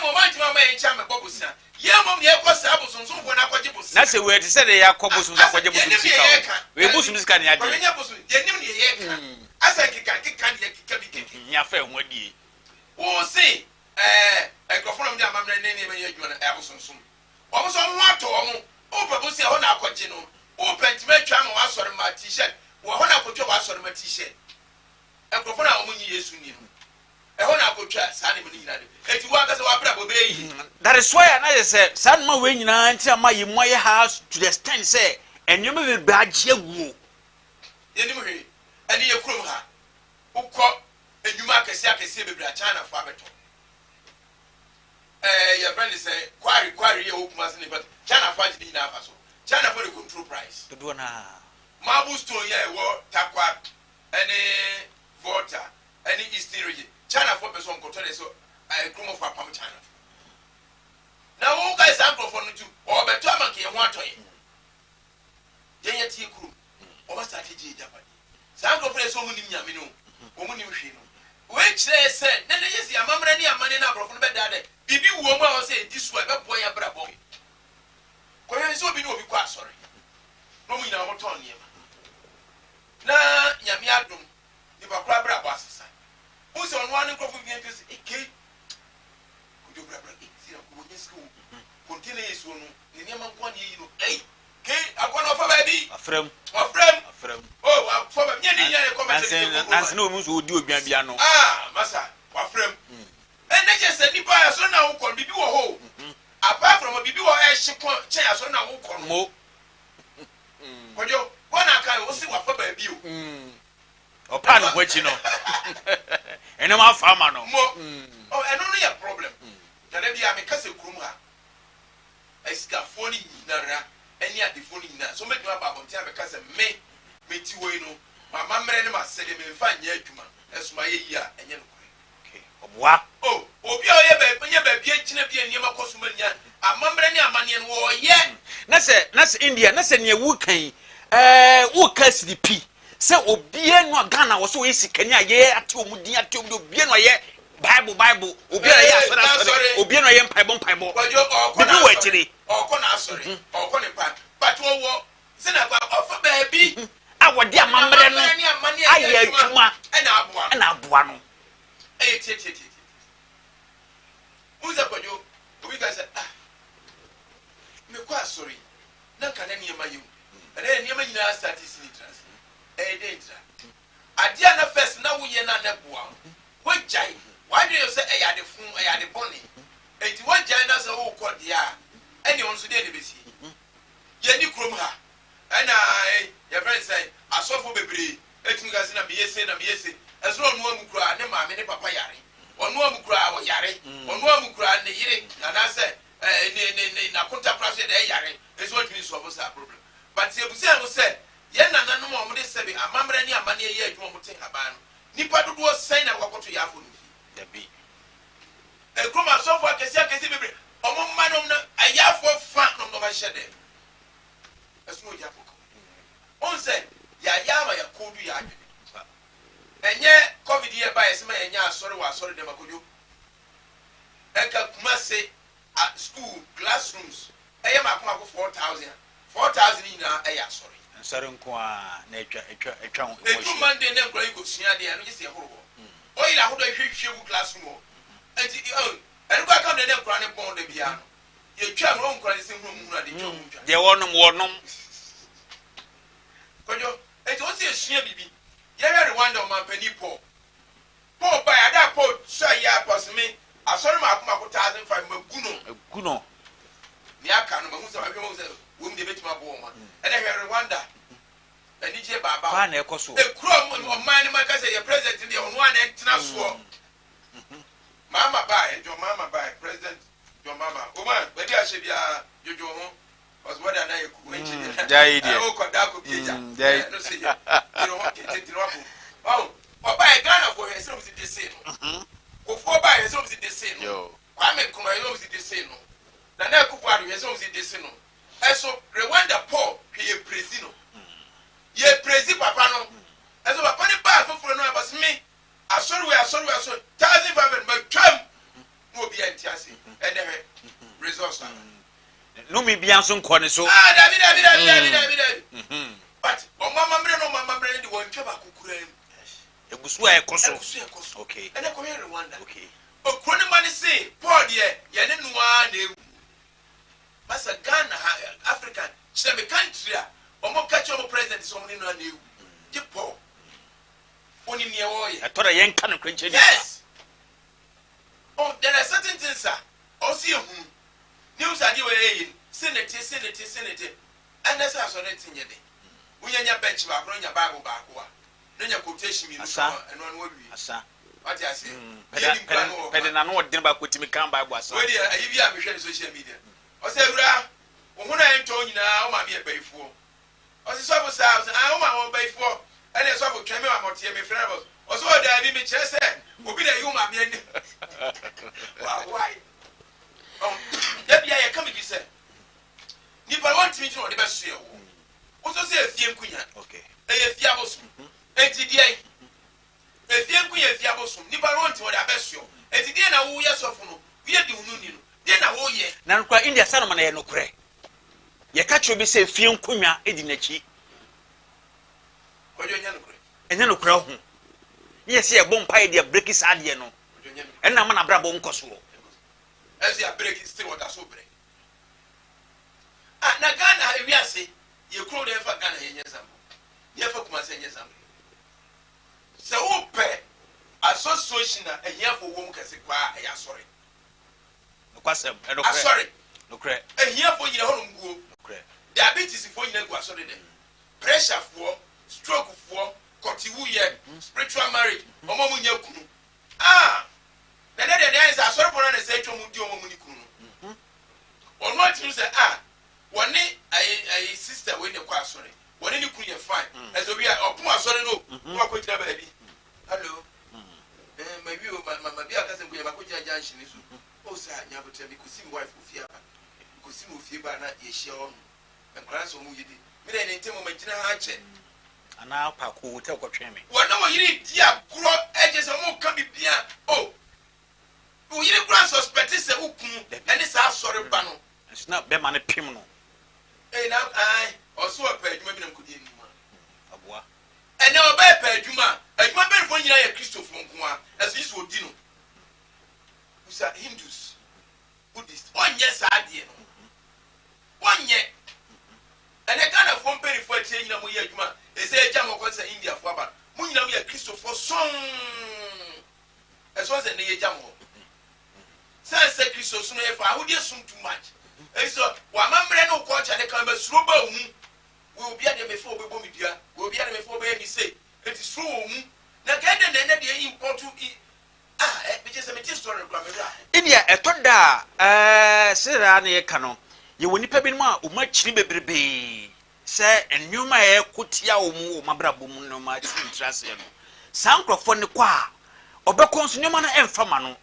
Mamma and Chama Bobusa. Yam, Yakos Abus, so when I got Jibus. That's the way to say they are Cobus and Aquajibus. We Muslims can have as I can't Yafa, what ye? Oh, say, a confirm your mamma name when you're an Abuson. Also, what to open Bussi on Aquajino, open to make Chama was on my t shirt, or when I put your was on my t shirt. A confirm how many years you need. That is why I said, San Mawin until my house to the stand say, and you may be bad. Anyway, and you crew her who caught and you mark a sack a silver China Fabeto. Your friend is a query your must but China fight in Navaso. China for the control price. The Dona Marble Stone, yeah, war, Takwa, any Volta, any Eastern region. China for person control so I come of Pam China. Now, who guys uncle for you or better monkey and one toy? Yet tea crew or strategy Japan. Some of so many Yamino, woman you know. Which they said, then they is your mamma and your money now from bed. Bibi woman say this way, but boy, a bravo. Koyan so be no be quite sorry. No, we know what on him. Now, Yamiadum, if a crab was. Who's on one of the games? A cake? Could you grab a school? Continue his own. The name of 1 year, hey, Kate, I want offer baby. A friend. Oh, for a year, as no moves would do a piano. Ah, Massa, my friend. And they just said, Nipa, so now who can be a hole. Apart from a BB or a ship chair, so now who can more. When you one I can see what for baby. Or part of what you know. And I'm a farmer no more. Oh, and only a problem. That I am a castle Kruma. I scar phony Nara, and yet the phony Nara. So make you up on time because I may meet you. My mamma and my said him in fine year to man. That's my year and you know. What? Oh, you baby, and Yama Cosmania. A mamma and your money and war, yeah. That's India, that's a near Wookay. Wookers the P. So obien no Ghana was so easy Kenya ye atomu di atomu obien no ye Bible obien ya so obien no ye mpaibon bibi wa chiri okona sorry okona pa but wo se na gba ofa baabi awode amamre no aye atuma na aboa no tie uza kwajo obi ka say ah me kwa sorry na kana niema yu na niema nyina statistics danger. Adia na first na wo ye na na boa. Wo jai. Why do you say e ya de fun e ya de boni? Enti wo jai na say wo kɔ dia. Ɛne on so de de besi. Ye ni krom ha. Ɛna your friend say asofo bebre. Etimi ka se na meyese na meyese. Ɛso no amu kura ne maame ne papa yare. Ono amu kura wo yare. Ono amu kura ne yire. Na say na konta prase de yare. Eso timi solve that problem. But se busia no say ye nananom a mo de sebe amamra ni amane ye adwuma mo ten aba no. Nipa dodo sen na wakoto yafo no fi. Da bi. Kroma asofo akesi bebre. Omo manom na ayafo fa no no ba hyede. Eso no yafo. On say ya yama ya kodu ya adwene. Enye covid ye ba yesema enye asore dem akodu. Eka Kumase at school classrooms. Eye makoma ko 4,000 ina eye asore. Nsare nko a na etwa ho. Etu Monday na nkura go sua de no gese horobo. Oyi la hodo hwehwe wu classroom. Enti enu ka kam na nkura ne bon de bia no. Ye twa mo nkura ne se hu mu na de twa mu twa. De wonom. Kojo, enti o se sua bibi. Ye we Rwanda o mampani Paul ba ya da Paul so ya posme asori ma akoma ko 1,500 maguno. Ni aka no mahu se ma hwe mo se wo mi de betima bo ma. E de hwe Rwanda. Ani je baba. Ba na ekoso. E kuro mo o man ni ma ka se ye president de ono an entina so. Mama ba e jo mama ba president jo mama. O man, we dia she bia jojo ho. Was what na ye ku engineer. Jai dia. O ko da ko bia. Jai. No se ya. You know tete no abu. Oh, oba e Ghana for he say we dey say no. Ko for ba he say we dey say no. Yo. Kwame Nkrumah he dey say no. Na na Akufo-Addo he say we dey say no. Eso Rwanda Paul he prezi no. Ye prezi papa no. Eso papa ni ba foforo no abas me. Asori 1,500 but twam no be antiase. And the results are. No me bia so nko ne so. David. But o mama mbre de won twaba kokura em. Egusu a ekoso. Okay. And ko here Rwanda. Okay. O kroni mani say Paul de ye ne noa na ewu. Masa Ghana African se me country a o mo catch o president so mo ne noa na ewu. Je Paul. Oni ne wo ye. Atora yen kan kwenche ni. Yes. Oh, there are certain things o see ehun. News ade we yin. Senate. And that's how so that thing ye dey. Unyanya bench ba nya Bible ba ko a. No nya quotation mi no and one we. Asa. What you say? Pede na no odin ba kwetimi kan Bible asa. We dey ayi bi a me hwe social media. O say bra, wo hu na ento nyina o ma me ebaifuo. O say so for sa, o ma wo ebaifuo. And so for tweme ma motie me friend boss. O so da bi me kire se, obi na yu ma me ani. Why? Ya bia ye come be say. Nipa want me to no de be so ye wo. O so say efie nkunya. Okay. E efie abosu. Enti die. Efie nkunya efie abosu. Nipa want wo de abeso. Enti die na wo ye sofo no. Wie di hunu ni no. Die na wo ye. Na nkwa India sana na ye no kure. Ye ka cho bi say efie nkunya edi nachi. Ojo nya no kure. Enya no kure ho. Ye say e bom pa de break is ade no. Enna ma na bra bom koso. As ya break still what so break. Ah na Ghana e wi ase. Ye kuro de fa Ghana ye nyesam. Ye fa Kumase nyesam. Se wo pe association na ehia fo wo mu kase kwa e asori. No kwasem e no kure. Asori. No kure. Ehia fo nyina ho no nguo. No kure. Diabetes fo nyina gu asori de. Pressure fo, stroke fo, kotiwu ye, spiritual marriage, omo mu nya kunu. Ah. Na de answer asori fo na say twom di omo mu ni kunu no. Ono atim say woni ai sister we ne kwa asori. Woni ni kunu ye fine. As obi opun asori no, wo akojira ba bi. Hello. Maybe my be aka say we ba kojira junction ni so. O say anya botre bi kusi wife ofia ba. Kusi mo ofia ba na ye hia on. Enkran so mu yidi. Me na ne ntemo magina ha che. Ana pa ko te ko tweme. Wona wo yiri dia kuro eje se mo ka bibia. Oh. Wo yiri kura suspect say ukun ene sa asori ba no. It's not be man pim no. Na ai oso pa adwuma bi na mkodi ni ma. Aboa. Ene oba pa adwuma be fo nyina ye Christopher nko a eso yiso odi no. Usa Hindus, Buddhist, onye sa ade no. Onye. Ene kana fo mperi fo atie nyina mo ye adwuma. Ese eja mo ko sa India Christopher song as well as an age. Say Christo soon if I would assume too much. And so, while my man no coach and the camera slow will be at them before we will be at them before baby say it is true. Now get the import to eat. Because I'm a story of Grammy. India, a tonda, Serrani Cano. You will nip in ma, much baby. Say, and you may kutia umu, my brabum, no much interest. Sancrophone the qua, Obacons no man and famano.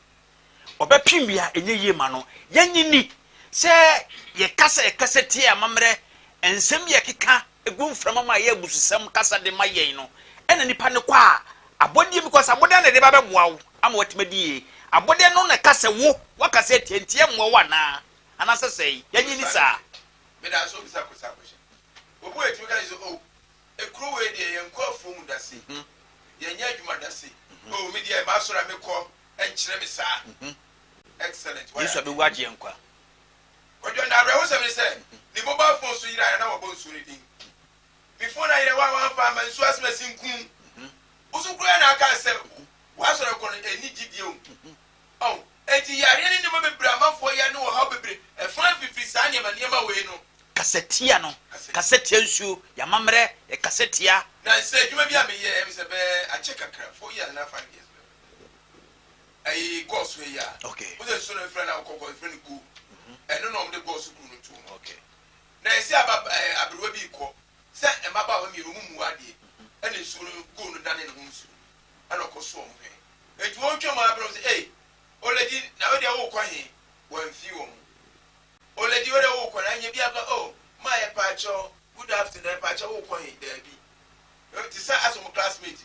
Obapimia, and ye mano, yanni. Say, ye cassa a cassetia, mamre, and send me a kika, a goon from my ear with some casa de mayeno, and any panoqua. A body because I wouldn't have a wow. I'm what me di. A body no na kase wo. What I said, Tiam Wana. And as I say, Yanisa. But I saw this question. But wait, you guys, oh, a crew way and call from Dassi. Yanyajuma Dassi. Oh, media master, I may call and Chemisa. Excellent. You should be watching. What you know, I said, the mobile phone, so you know about Sunday. Before I had one farm and Swas messing coon. Also, I can't say. What's what I'm going to need you? Oh, and you are really never Brahma for you know how to be a fine 50 sign and never way no. Cassettiano, Cassettian shoe, Yamamre, a Cassettia. Now I said, you may be a check a crap 4 years and a 5 years. I go so yeah. Okay. With a son of friend, I'll call a friend who I don't know the boss who too. Okay. Now I say about a baby call, set a map of me room wadi, and it's soon go to done in the room. I don't go so. It won't come my brother. Hey, already now they are all quiet. When few already they are all quiet. And you be able, oh, my patcho, good afternoon, patcho, all quiet, there be. To say, as my classmate.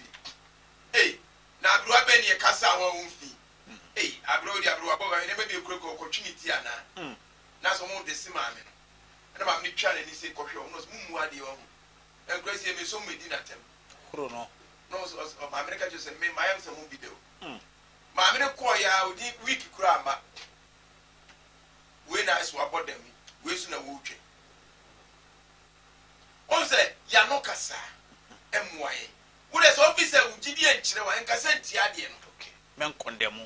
Hey, now, do I be a cassa one fee? Hey, I brought you above, and never be a crook opportunity. Now, some more the simon. And I'm not trying to say, Coffee almost Mumwadi on. And Gracie may so many dinner them. No, of America just said, "Me, my answer won't be there." My men call ya week grammar. When I swap them, we soon a wooche. On say, Yanokasa, M.Y. What is officer with GD and Chile and Cassette Yadian? Okay. Men condemn.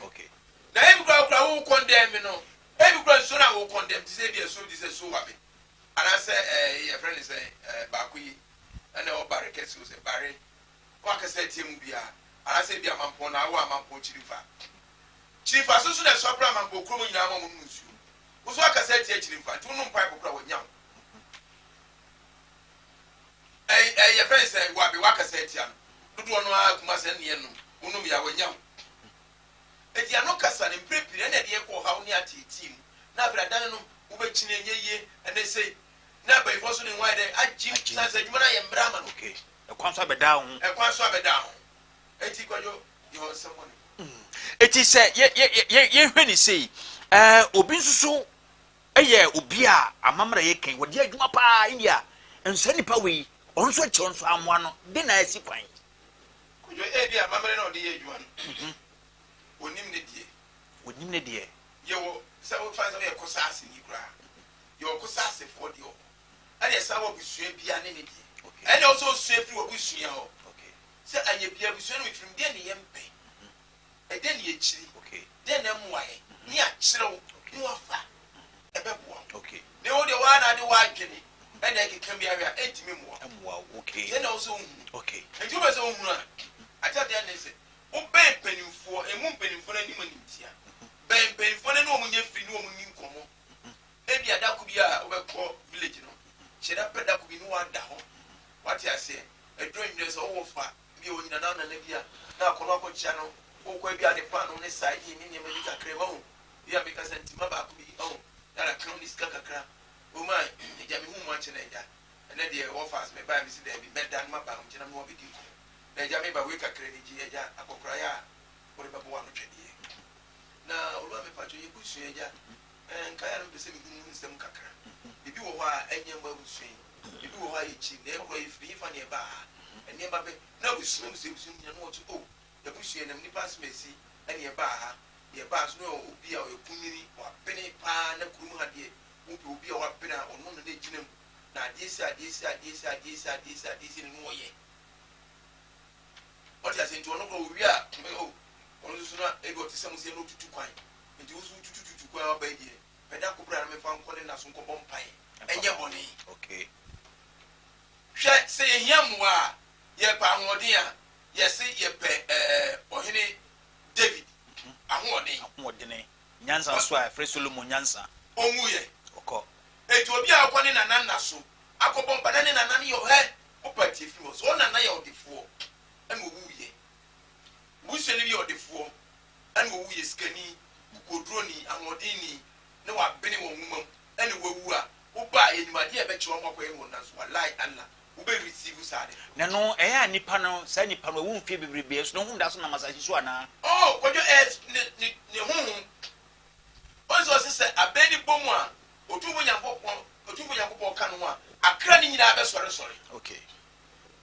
Okay. Now, every crowd will condemn, you know. Every crowd soon I will condemn to say, so this is so happy. And I say, your friend is a Bakui, and our barricades was a barrier. What I said to him, and I said, Dear Mampona, I want Mampo Chifa. Chifa, so soon as Sopra Mampo Krumu in our Musu. Who's what I said to Chifa, two no pipe of young. Your friend said, What be Waka said to him? Do you know Kumas and Yen, Unumia when young? And Yanokasa and Prepi and the echo how near team. Now, but I don't know who bet ye, and they say, now by forcing why they are Jim says that you and Brahman, okay. A quantum down, a quantum down. You're someone. It is said, ye, when you say, Obisu, a year, Ubia, a mamma king, what ye mapa India, and send it away, on such on someone, then I see fine. Could you ever, mamma, no, dear, you want? Would him the dear, would him the dear. You will so find a cosas in Igra. Your cosas for the old. And yes, I will be sweet beyond any day. And also safe through a wish you. Okay. So I be able to send me from Denny and Pay. And then ye chili. Okay. Then I'm why. Near chill. No fat. A bebo. Okay. The only one I do like Jenny. And I can be area 80 more. Wow. Okay. Then also. Okay. And you was own run. I tell them they say, oh, Ben penny for a moon penny for any money. Ben penny for no one yet free no one in common. Maybe that could be a call village. Should I put that could be no one down? What I say, a dream there's all far. You in another Libya. Now, Colombo channel, who could be at the pan on this side in America Cremon. You have because Antimaba could be oh, that I can't this cacacra. Oh, my, the Jammy who much in it. And then the offers may buy me see them be better than my bound, and I'm more with you. The Jammy by Wicca credit, a cocraya, or a one of now, Lord, Patrick, you push and Kayan be sending some cacra. If you are any member who say, you do why cheap, they are free for near bar, and never be no swims in what to go. The push and the pass may see, and your bar, your bars no be our community or penny pan and Kumadi, who will be our penna or none of the gym. Now, this in more yet. what you saying to one of we are on the able to some say no to quine and you to go by here Pedako Brand found calling us on Cobom Pine and your money Okay. Say Yamwa ye Pamodia yes say ye or David Ahode Nyansa so a free Solomon Nyansa Omuye Oko it will be our one in an anaso akobom banana na nani your head opati fi was on na ya odefo and wuye wusheni bi odefo and wuye skani kodroni amodini ne wa bene won mum and wawu a wo ba enimade e be che won akwa emu na so wallahi Allah wo be receive sade na no eya nipa no sa nipa no wo mfie bebrebe so no hu da so na masaji so ana oh kojo ne hu onzo se abeni bomu a otumbo nyankopon ka no a akra ni nyina be sore okay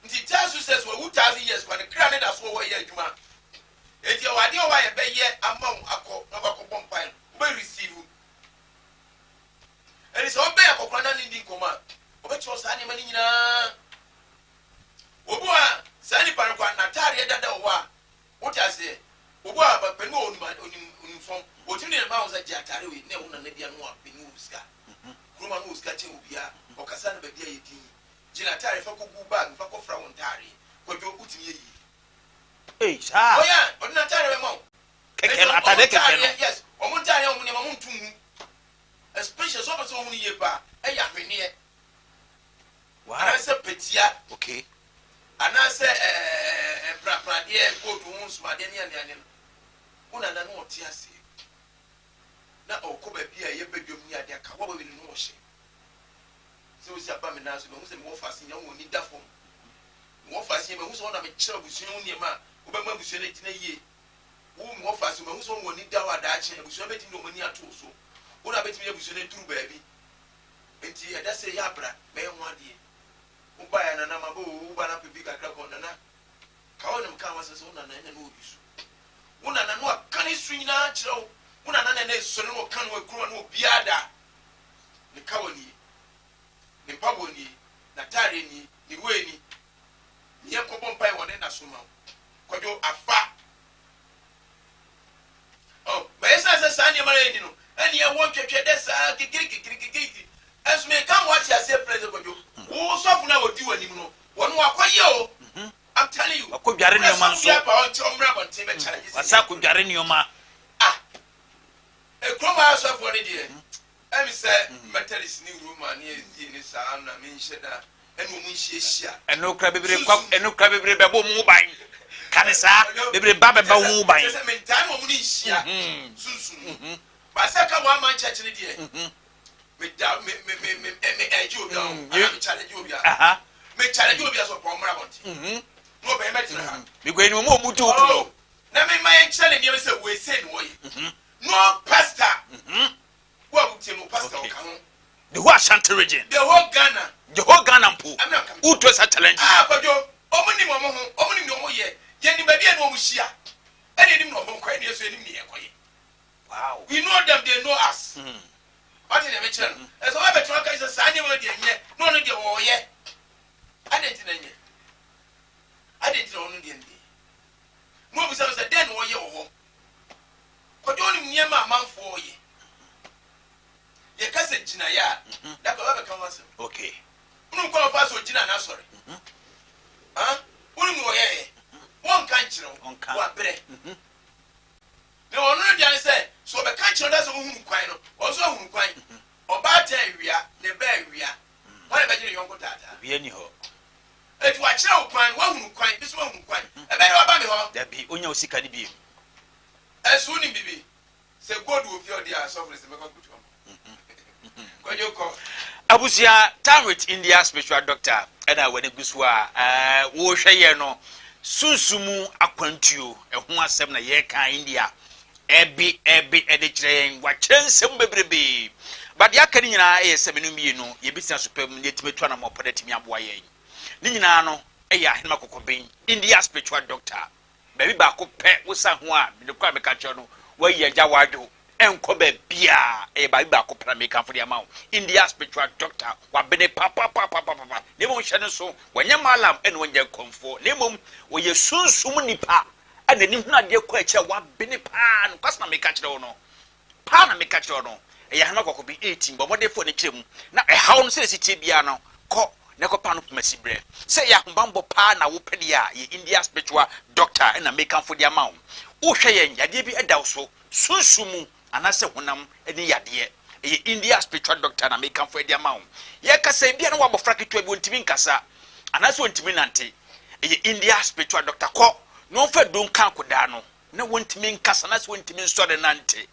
nti Jesus says we 2000 years when the kra ne da so wo ye adwuma enti o wade o wa ye be ye amon akọ akọ bompan we receive eni so be akọ na ni nkoma o be cho sa ni mani nyina obu a sa ni par kwa na tare dada o wa what I say obu a ba penu uniform o timi ne ma o za jatare we ne wona na bia no a penu uska Roma no uska che obia o kasa na ba bia ye din jina tare fa ko gu bag fa ko fra won tare ko jo utimi ye eh sa oh yeah odina tare we mo keke no atade keke no yes o mun tare o mun ne mo ntum especially so person hu ni ye ba e ya hwene e wow ana se petia okay ana se pra de ko du hun suma de ne ne una na no ti ase na o ko ba bia ye badwom ni ade aka wo ba we no hye se o si aba me na so mo se mo fase nya wo ni da fom mo fase me hu so na me kira busuan wo ni ma wo ba ma busuan eti na yie wo mo fase me hu so wo ni da wa da ache busuan beti no mani ato so wo na beti me busuan duru ba bi enti e da se ya bra me ho ade wo ba ya na ma bo wo ba na pipi kakra ko na ka wo nem ka wa se so na nya no obi so wo na no akane su nyina kira wo una nana na esore no kan wo kuro no biada ni kawoni ni paboni na tare ni weni ni yakobon pai wona na soma kwajo afa oh ba esa sa ni mara ni no ani e won twetwe desa kikiri asme kam what ya say president kwajo wo sofu na wodi wani no wono akoye o I'm telling you akobare ni o man so wasa akobare ni o ma e kroma so for the day em say metals ni room ni ni sa na me nheda enu mu nhia enu kra bebre bebo mu ban kanisa bebre ba mu ban se me ntan mu ni nhia sunsun ba se ka wa man church ni dey me da me eji obi o me challenge obi a me challenge obi so po mra bonti no be metra ha me go enu mu tu ku na me man challenge me say we say no ye no pastor what no pastor okay. The whole Ashanti region the whole Ghana mpo who to a challenge kwajo omuni ni omo ye ni baby na omo hia ene ni no omo kwa ni eso ni ye koye wow we know them they know us what in the mention as o be twa ka is sa ni we de nye no no de wo ye identity no de ndi mo bi say den wo ye wo kwajo ni nyema amanfo ye ye kase jina ya da ko ba kan wase okay unu ko fa so jina na sori unu mu ye won kan kire wa bere ne onu dia se so be kan kire da so hunu kwan no o so hunu kwan oba ta awia ne ba awia wa be jire yonko tata bia ni ho etu wa kire kwan wa hunu kwan bi so wa hunu kwan e be wa ba me ho da bi onya osika ni bi esu ni bibi se god wo fi odi a sofre se me ko kutu kwajo ko abusia time with India spiritual doctor ena wani gusu a wo hweye no sunsumu akwantuo eho asem na ye kan India ebi ede kire wa kyensem bebrebe but ya kan nyina eyesem no mienu ye bitina supem ne timetu na mo poda timi aboa ye ni nyina no eya henema kokoben India spiritual doctor baby ba ko pe wo sa ho a me kwa me ka kyo no wa ye agya wadwo enko be bia e ba ba ko pra make for the amount India spiritual doctor wa bene papa ne mo hye ne so wanya malam ene wanya komfo ne mom wo ye sunsum nipa ana nim hu ade ko acha wa bene pa no kwasna make kire wo no pa na make kire wo no e ya na kokko bi 18 bo modefo ne kirem na e hawo no se sitie bia no ko ne ko pa no masibre se ya hombambo pa na wo pede a ye India spiritual doctor ena make for the amount wo hwe yen yade bi edaw so sunsumu anase honam eni yade e India spiritual doctor na make for the amount ye kasa bia no wa bofra ketwa bi ontimi nkasa anase ontimi nante e India spiritual doctor ko no fa don kan koda no na wontimi nkasa na se wontimi nsore nante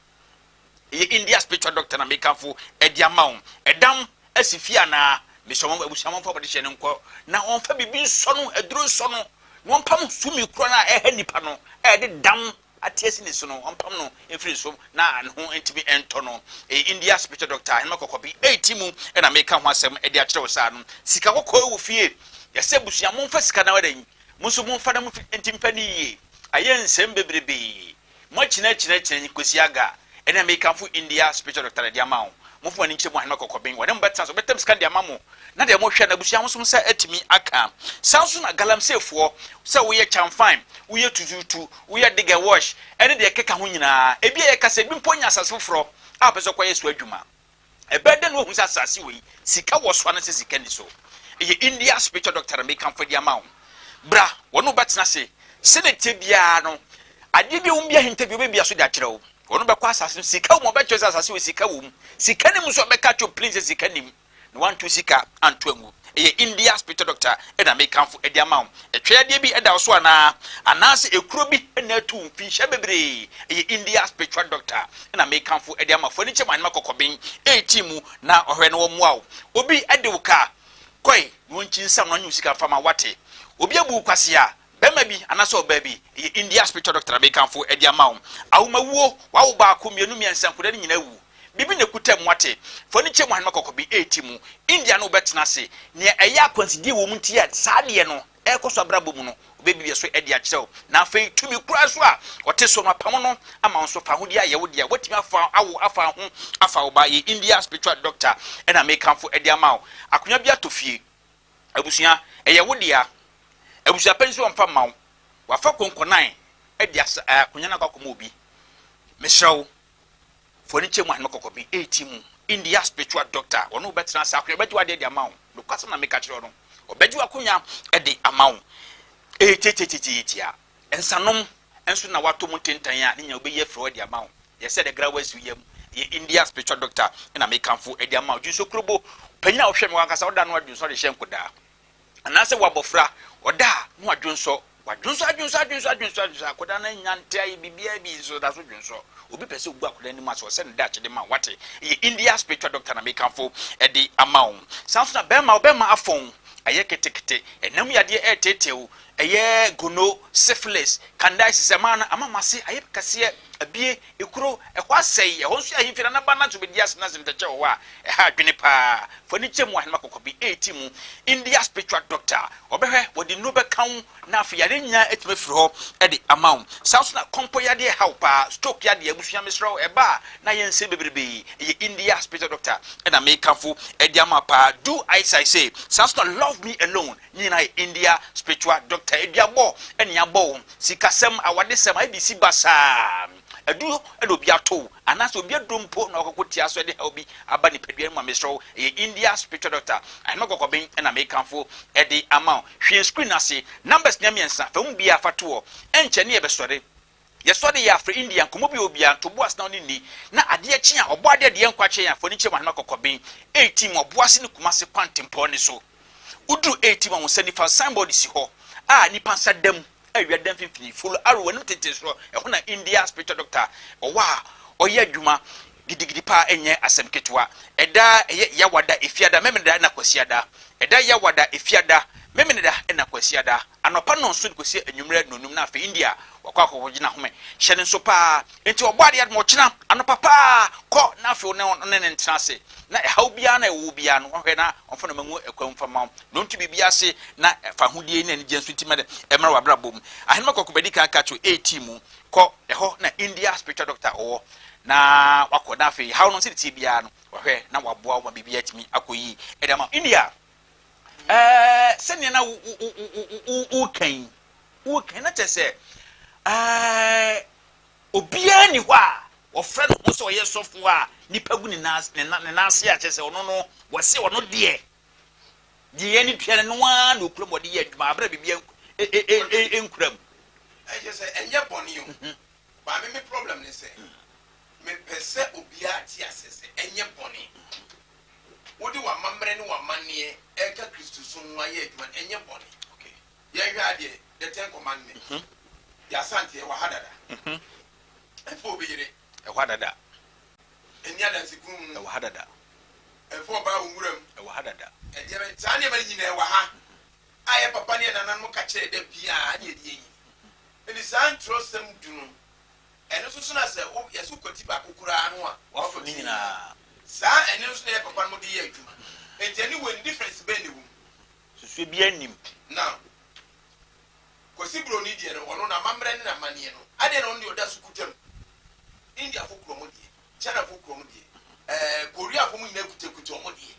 e India spiritual doctor na make for the amount edam asifia na mesomam abusamam fa bode hyene nko na onfa bibi nso no aduro nso no wompam sumi kro na eha nipa no de dam atiesi ne so no wompam no efiri so na ho entimi ento no India spiritual doctor hema kokobi 80 mu na meka ho asem de akere wo sa no sika kokko ewu fie yese busuya momfa sika na wadan muso momfa na entimi fa ni yie ayensem bebrebe mo china kosi aga na meka fu India spiritual doctor de amawo mofo ani nche mo hema kokobin wona mbeta so betem sika de amamo na de mo hwe na busuya mo so sa atimi aka sanso na galamsefo se wo ye chamfine wo ye tututu wo ye digger wash ene de keka ho nyina ebi ye kasa bi mponya asasofro a pese kwa yesu adwuma ebede no hu sa asase we sika wo so na se sika ni so ye India spiritual doctor make am for the amount bra wono betena se senete bia no ade bi umbia hinte bi obi aso de akere wo wono be kwa asase sika wo be chose asase we sika wo sika ni so be ka cho please sika ni no want to sika anto angu ye India spiritual doctor na make am for the amount etwe ade bi eda so ana anase ekuro bi na tu mfinhye bebre ye India spiritual doctor na make am for the amount for ni chema na kokobin 18 mu na ohwe no wo muawo obi ade wo ka koi wonchi nsam no nyu sika fama wate obi abu kwase a bema bi anaso baby ye India spiritual doctor make am for the amount awumawuo wawo ba ko mienu miensan koda ni nyina wu bibi ne kuta mwate foni che mwan makokobi 80 mu India no betena se ne eya consider wo munti ya saade no ekoso abrabo mu no obebi so edi a kyerɛw na afei tumi kura so a wote so no apam no ama nso fa hodi aye wo dia watimi afa awo afa ho afa wo ba ye India spiritual doctor na make am for edi amawo akonya bi atofie abusua eye wo dia abusua pension mfa mawo wafa konkonan edi akonya na kwakomo obi meshaw foni che mwan makokobi 80 mu India spiritual doctor wono betena sa akonya beji wade edi amawo no kwasam na make kyerɛw no obeji akonya edi amawo tia ensanom enso na wato mu tentan a nya obe ye fro edi amawo ye said the grawas yem ye India spiritual doctor na make am for edi amawo junso krobo panya ohwe me wakasa oda no adwunso de hyenko da anase wabofra oda no adwunso adwunso akoda na nyante ayi bibia bi so da so dwunso obi pese ogu akoda ni maso se nda chede ma wate ye India spiritual doctor na make am for edi amawo sanso na bema afon aye ketekete enam yade etetew eye gono syphilis candidiasis semana amamase aye kase abie ekuro ekwasei ehonso ahimfira na bana to bedias na semteche wo a ha dwene pa foni chemu ahema kokobi 80 mu India spiritual doctor obehwe wodi no bekan na afiyare nya etimefiri ho ede amount south na kompo yade haupa stroke yade abusua mesro eba na yense bebrebe ye India spiritual doctor na make am for ede amapa do I say south na love me alone nyina India spiritual doctor ediabo ene abo sikasem awadesem ibisi basa adu obi ato anaso obi adompo na okokotia so de obi aba ni pedua mu amesro ye India spiritual doctor ahema kokoben na make am for edi amount hwe screen ase numbers nyamiensa fa mu bia fato enche ne yebesore yesode ya fra India komo bi obi anto boas na oni ni na ade achi a obo ade de enkwache ya fo ni che ahema kokoben 18 oboase ni kumase kwantempo ni so udu 18 ma wonsani fa somebody si ho a ni pansa dam awia dan fifini full arrow wonu tete so e na India spiritual doctor owa oya adwuma gidigidi pa enye asem ketwa eda yawada efiada memeda na kwasiada eda yawada efiada memeda na kwasiada anopa no so kwasi anwumre nonum na afa India wakwa akogina home hyene nso pa enti obade admo kyena anopa pa ko na afa ne ntrase na ehaw bia na ewo bia no hwe na onfo na mangu ekwamfama no ntu bibia se na fa hodie na nje nso timade emra wabrabom ahenma kokobedi kan kacho 18 mu ko eho na India spiritual doctor owo na wakoda fe how no se ti bia no wahwe na waboa wo bibia timi akoyi edama India sene na wo kan na tese obia ni hɔ a wɔfrɛ no so ɔyɛ sɔfo a nipa gu ne nase a kyese ɔno no wɔse ɔno de ni tua no wa na okuram wɔde yɛ adwuma abra bibia enkuram kyese enye bɔne yo ba me problem ne sɛ me pese obia ti asese enye bɔne wodi wa mamre ne wa manne eka Kristo so nwa yɛ adwuma enye bɔne okay yɛ hwɛ ade the 10 commandments ya sante wa hadada efo obiyire hadada enya da sikum hadada efo ba umuram hadada ejebe tane mari nyina wa ha aye papa ne nanan mo ka kire da bia anye die yi eni san trosem dunu eno so na se o yesu kwati ba kokura anu a wafo ni nyina sa eno so na papa mo de ye adwuma enti ni when difference be ne wu susu bia nim now kosi bro ni die no ono na mamre ne na manie no ade no ndi oda sukutam India fo kromo die China fo kromo die Korea fo mu nyina kutekute omo die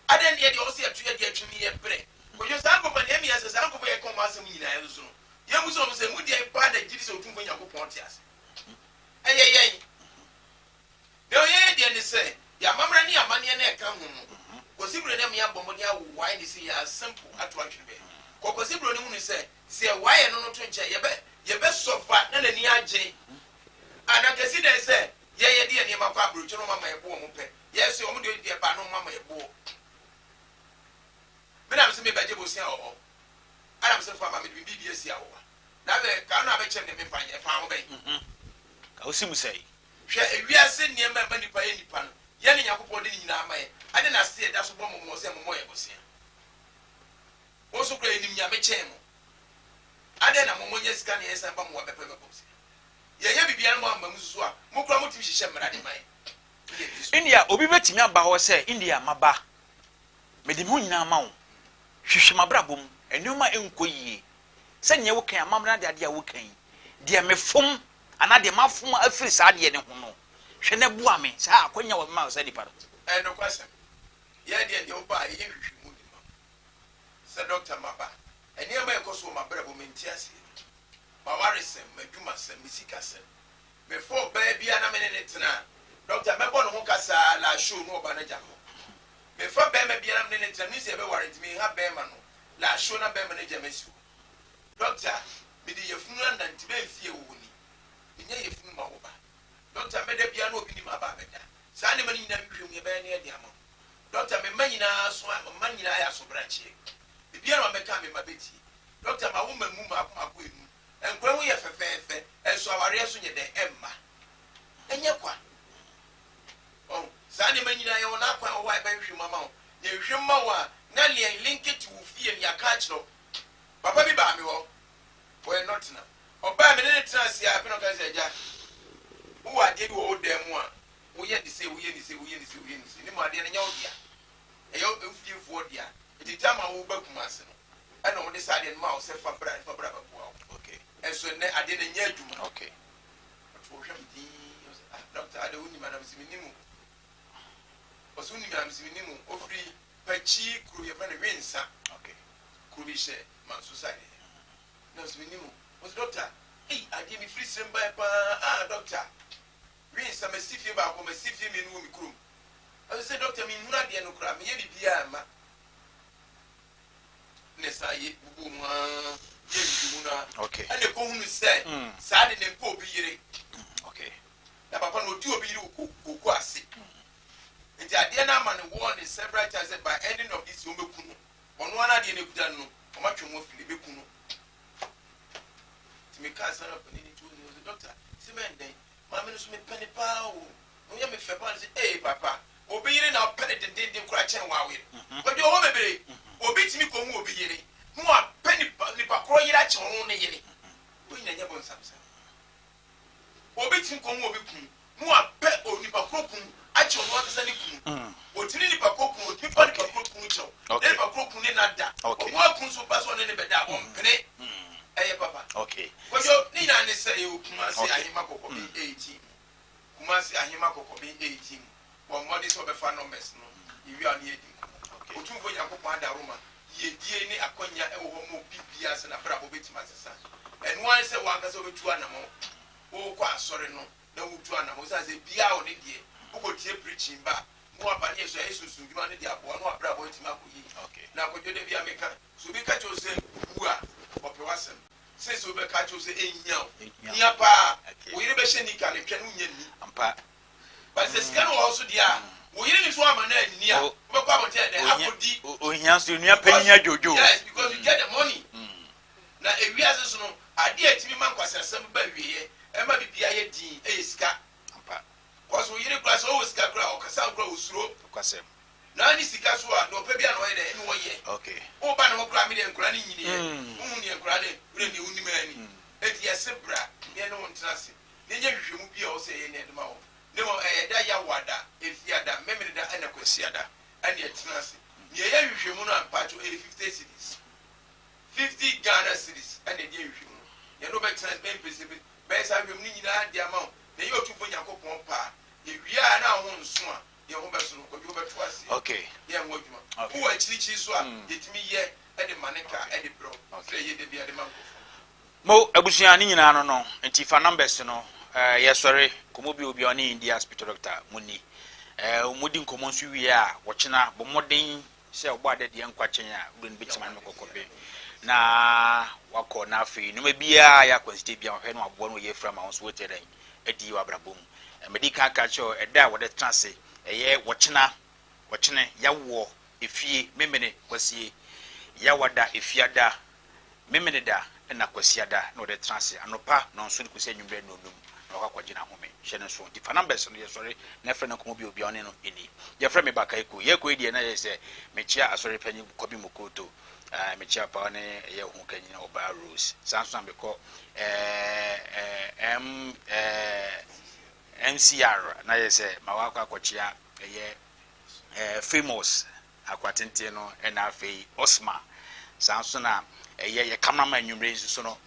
ade ndi de o se atu ye de atwimi ye bre ko yo san ko pa ne mi ase san ko ye ko ma asem nyina ye so no ye mu so no se mu die pa na gidi se otumfo Yakobon ti ase yen de o ye de ne se ya mamre ne ya manie na e ka hu no kosi bro ne mi abom ne awu why ni se ya simple atu atwebe ko kosi bro ne hu ni se why no no to nche ye be sofa na ni agye ana kesi de se ye de ne makwa abrocho no mama yebo mo pe yes o mo de ba no mama yebo me na me baje bo sia o ana me se fa mama de bibi sia o na be ka na be chem ne me fa ye fa ho be ka o simu sei hwe ewiase ne ma ma nipa ye nipa no ye ne Yakobon de nyina amaye ade na se da so bo mo se mo ye bo sia wo so kra enim nya me chem ade na mo nye sika ne yesa ba mo wa bepe bepo sia ye bibia no amma mususu a mo kura mo timi hihye mrade man India obi betimi aba ho se India maba mede mu nyina ma wo hwehwe mabrabom enuma enkoyie se nye wo kan amamra de ade a wo kan de mefom ana de mafom afiri sa de ne ho no hwe ne bua me sa akonya wo ma sa di paro no kwasem ye de oba ye hwehwe mu di ma se doctor maba eni ama ekoso mabrabom entiase ma warisem madwuma sem misika sem before baby ana menene tena doctor mebo no ho kasa la show no oba na jamo before baby bia na menene tena nisi ebe warranty me ha be ma no la show na be ma na jamesi doctor me de yefunu na ntibe mfie wo ni nya yefunu ma wo ba doctor me de bia na obi ni ma ba beda sa ne mani nyina hwehwem ye be na ye ama doctor me manyina so manyina ya so branche bibia na me ka me mabeti doctor ma wo mamu ma akoma enu enkwa wo ye fefefe enso aware so nye de emma enye kwa oh sa ne manyina ye wona kwa wo ba hwe mama wo ye hwe mma wa na le link it wo fie ni aka kiro papa bi ba me wo we not na oba me ne trans ya pino ka se ja wo ade bi wo dem a wo ye dise ni mo ade ne nya wo dia e yo mfie fo dia eti tama wo ba kumase no ana wo de sa de ma wo se fa bra ba bo okay enso ne ade ne nya adwuma okay to hwam di doctor ade woni madam siminimu osu ni madam siminimu ofri pachi kuru ye bana wensa okay kuru bi she man society na siminimu was doctor ade mi free semba pa doctor wensa masifie ba ko masifie me no mi kurum I say doctor mi nura de no kura me ye bibia ma ne sa ye bubu mu ye bimu na okay ane ko hunu se sa de ne po obi yire okay na papa no di obi yire ko ase nti ade na ma ne warn several times by ending of this you mekunu ono ana de ne kuda no o ma twemo fili bekunu ti me ka sana pa ni tu ni doctor se men den ma me no so me pene pa o no ya me fe pa say papa obi yire na pene den kura chen wa we but o mebere obi timi ko hu obi yire hu a pene ni pa kro yire a chen ho ne yire o nya nya bon samsa obi timi ko hu obi kun hu a pe oni pa kro kun a chen ho akasa ni kun o timi ni pa kro kun o timi pa ni pa kro kun chen ne pa kro kun ne na da o wa kun so pa so ne be da bon pene papa okay ko yo ni na ne say o kuma say ayi makoko bi 18 Kumasi ahima kokobi 18 wa modi so be fa numbers no iwi an ye din otumfo yakopɔ adaroma ye die ni akonya e wo mo bibia se na brabo betima sesa enu an se wa kasa obetu anamo wo kwa asɔre no na wotu anamo sa se bia o ne die wo tie preaching ba mo aba ne so yesusu dwuma ne dia bo no abrabo betima akoyi na akojo de bia meka so bi ka cho se wu a opewasem se so be ka cho se enyia nya pa wo yire be hye ni ka ne twa no nya ni ampa but se sika no also dia wo yire ni so amana ni a wo be kwa bote de akodi ohia so nua panya jojo yes because you get the money na ewiase so no ade atimi man kwasasam ba wiye e ma bibia ye din e sika ampa ko so yire kwa so wo sika kra o kasa kra osuro kwasem na ni sika so a no pa bia no ye de ni wo ye okay wo ba no kra mi de nkra ni nyini ye wo ni nkra de wo ni unima ani eti ye sebra ye no ntrase ne nye hwehwemu bia o se ye ne de ma wo ne mo da ya wada efiada memene da ana kwasiada ani etrase ne ye hwehwemu no ampacho 50 cities 50 Ghana cities ani de hwehwemu ye no be trans be pese be sa hwehwemu ni nyina de ama ne ye otufo yakopon pa ye wia na ho nso a ye ho be so no ko bi ho be to ase okay ye nwo djuma wo achirichi so a yetimi ye e de maneka e de bro say ye de bia de manko mo abusuan ni nyina no no enti fa numbers no yes sorry komo bi obi oni India hospital doctor muni mudi nkomo nso wi a wo chena bo modern se ogbo ade de nkwachen a gbin bitima no kokobe na wako na afi no bia ya kwesite bia hwe no abo no ye fra ma won so teren edi wa brabom medical culture eda wo de transe eye wo chena ya wo efie memene kwasie ya wada efiada memene da na kwasiada no de transe anopa no nso kusi anwumre no num na wakwaje na home hye ne so difa numbers no ye sorry na frɛ no komo bi obi one no eni ye frɛ me baka eko ye ko edi na ye se mechia asɔre panyi kobi mokoto mechia pa ne ye hu kanyi na oba rose sanso be ko MCR na ye se mawakwa akochia ye famous akwatente no na afei Osma sanso na ye cameraman nwumre so no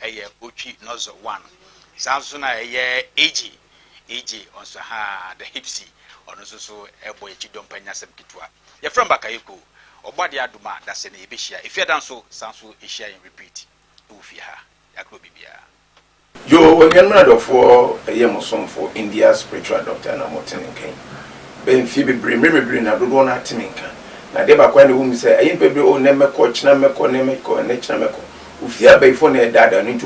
Ochi Nozo 1 sanso na AG onso ha the hipsy ono so ebo ye chidom panyasem kitwa ye from bakayeko obade aduma da se na ye behia efia dan so sanso ehia in repeat ufia ha yakro bibia yo onyanado for yemosomfo India spiritual doctor na motenken ben fi bebre na dodo na temenka na de ba kwa ne wum se ayimpebre o ne meko china meko ne meko ne china meko ufia ba ifo na dada no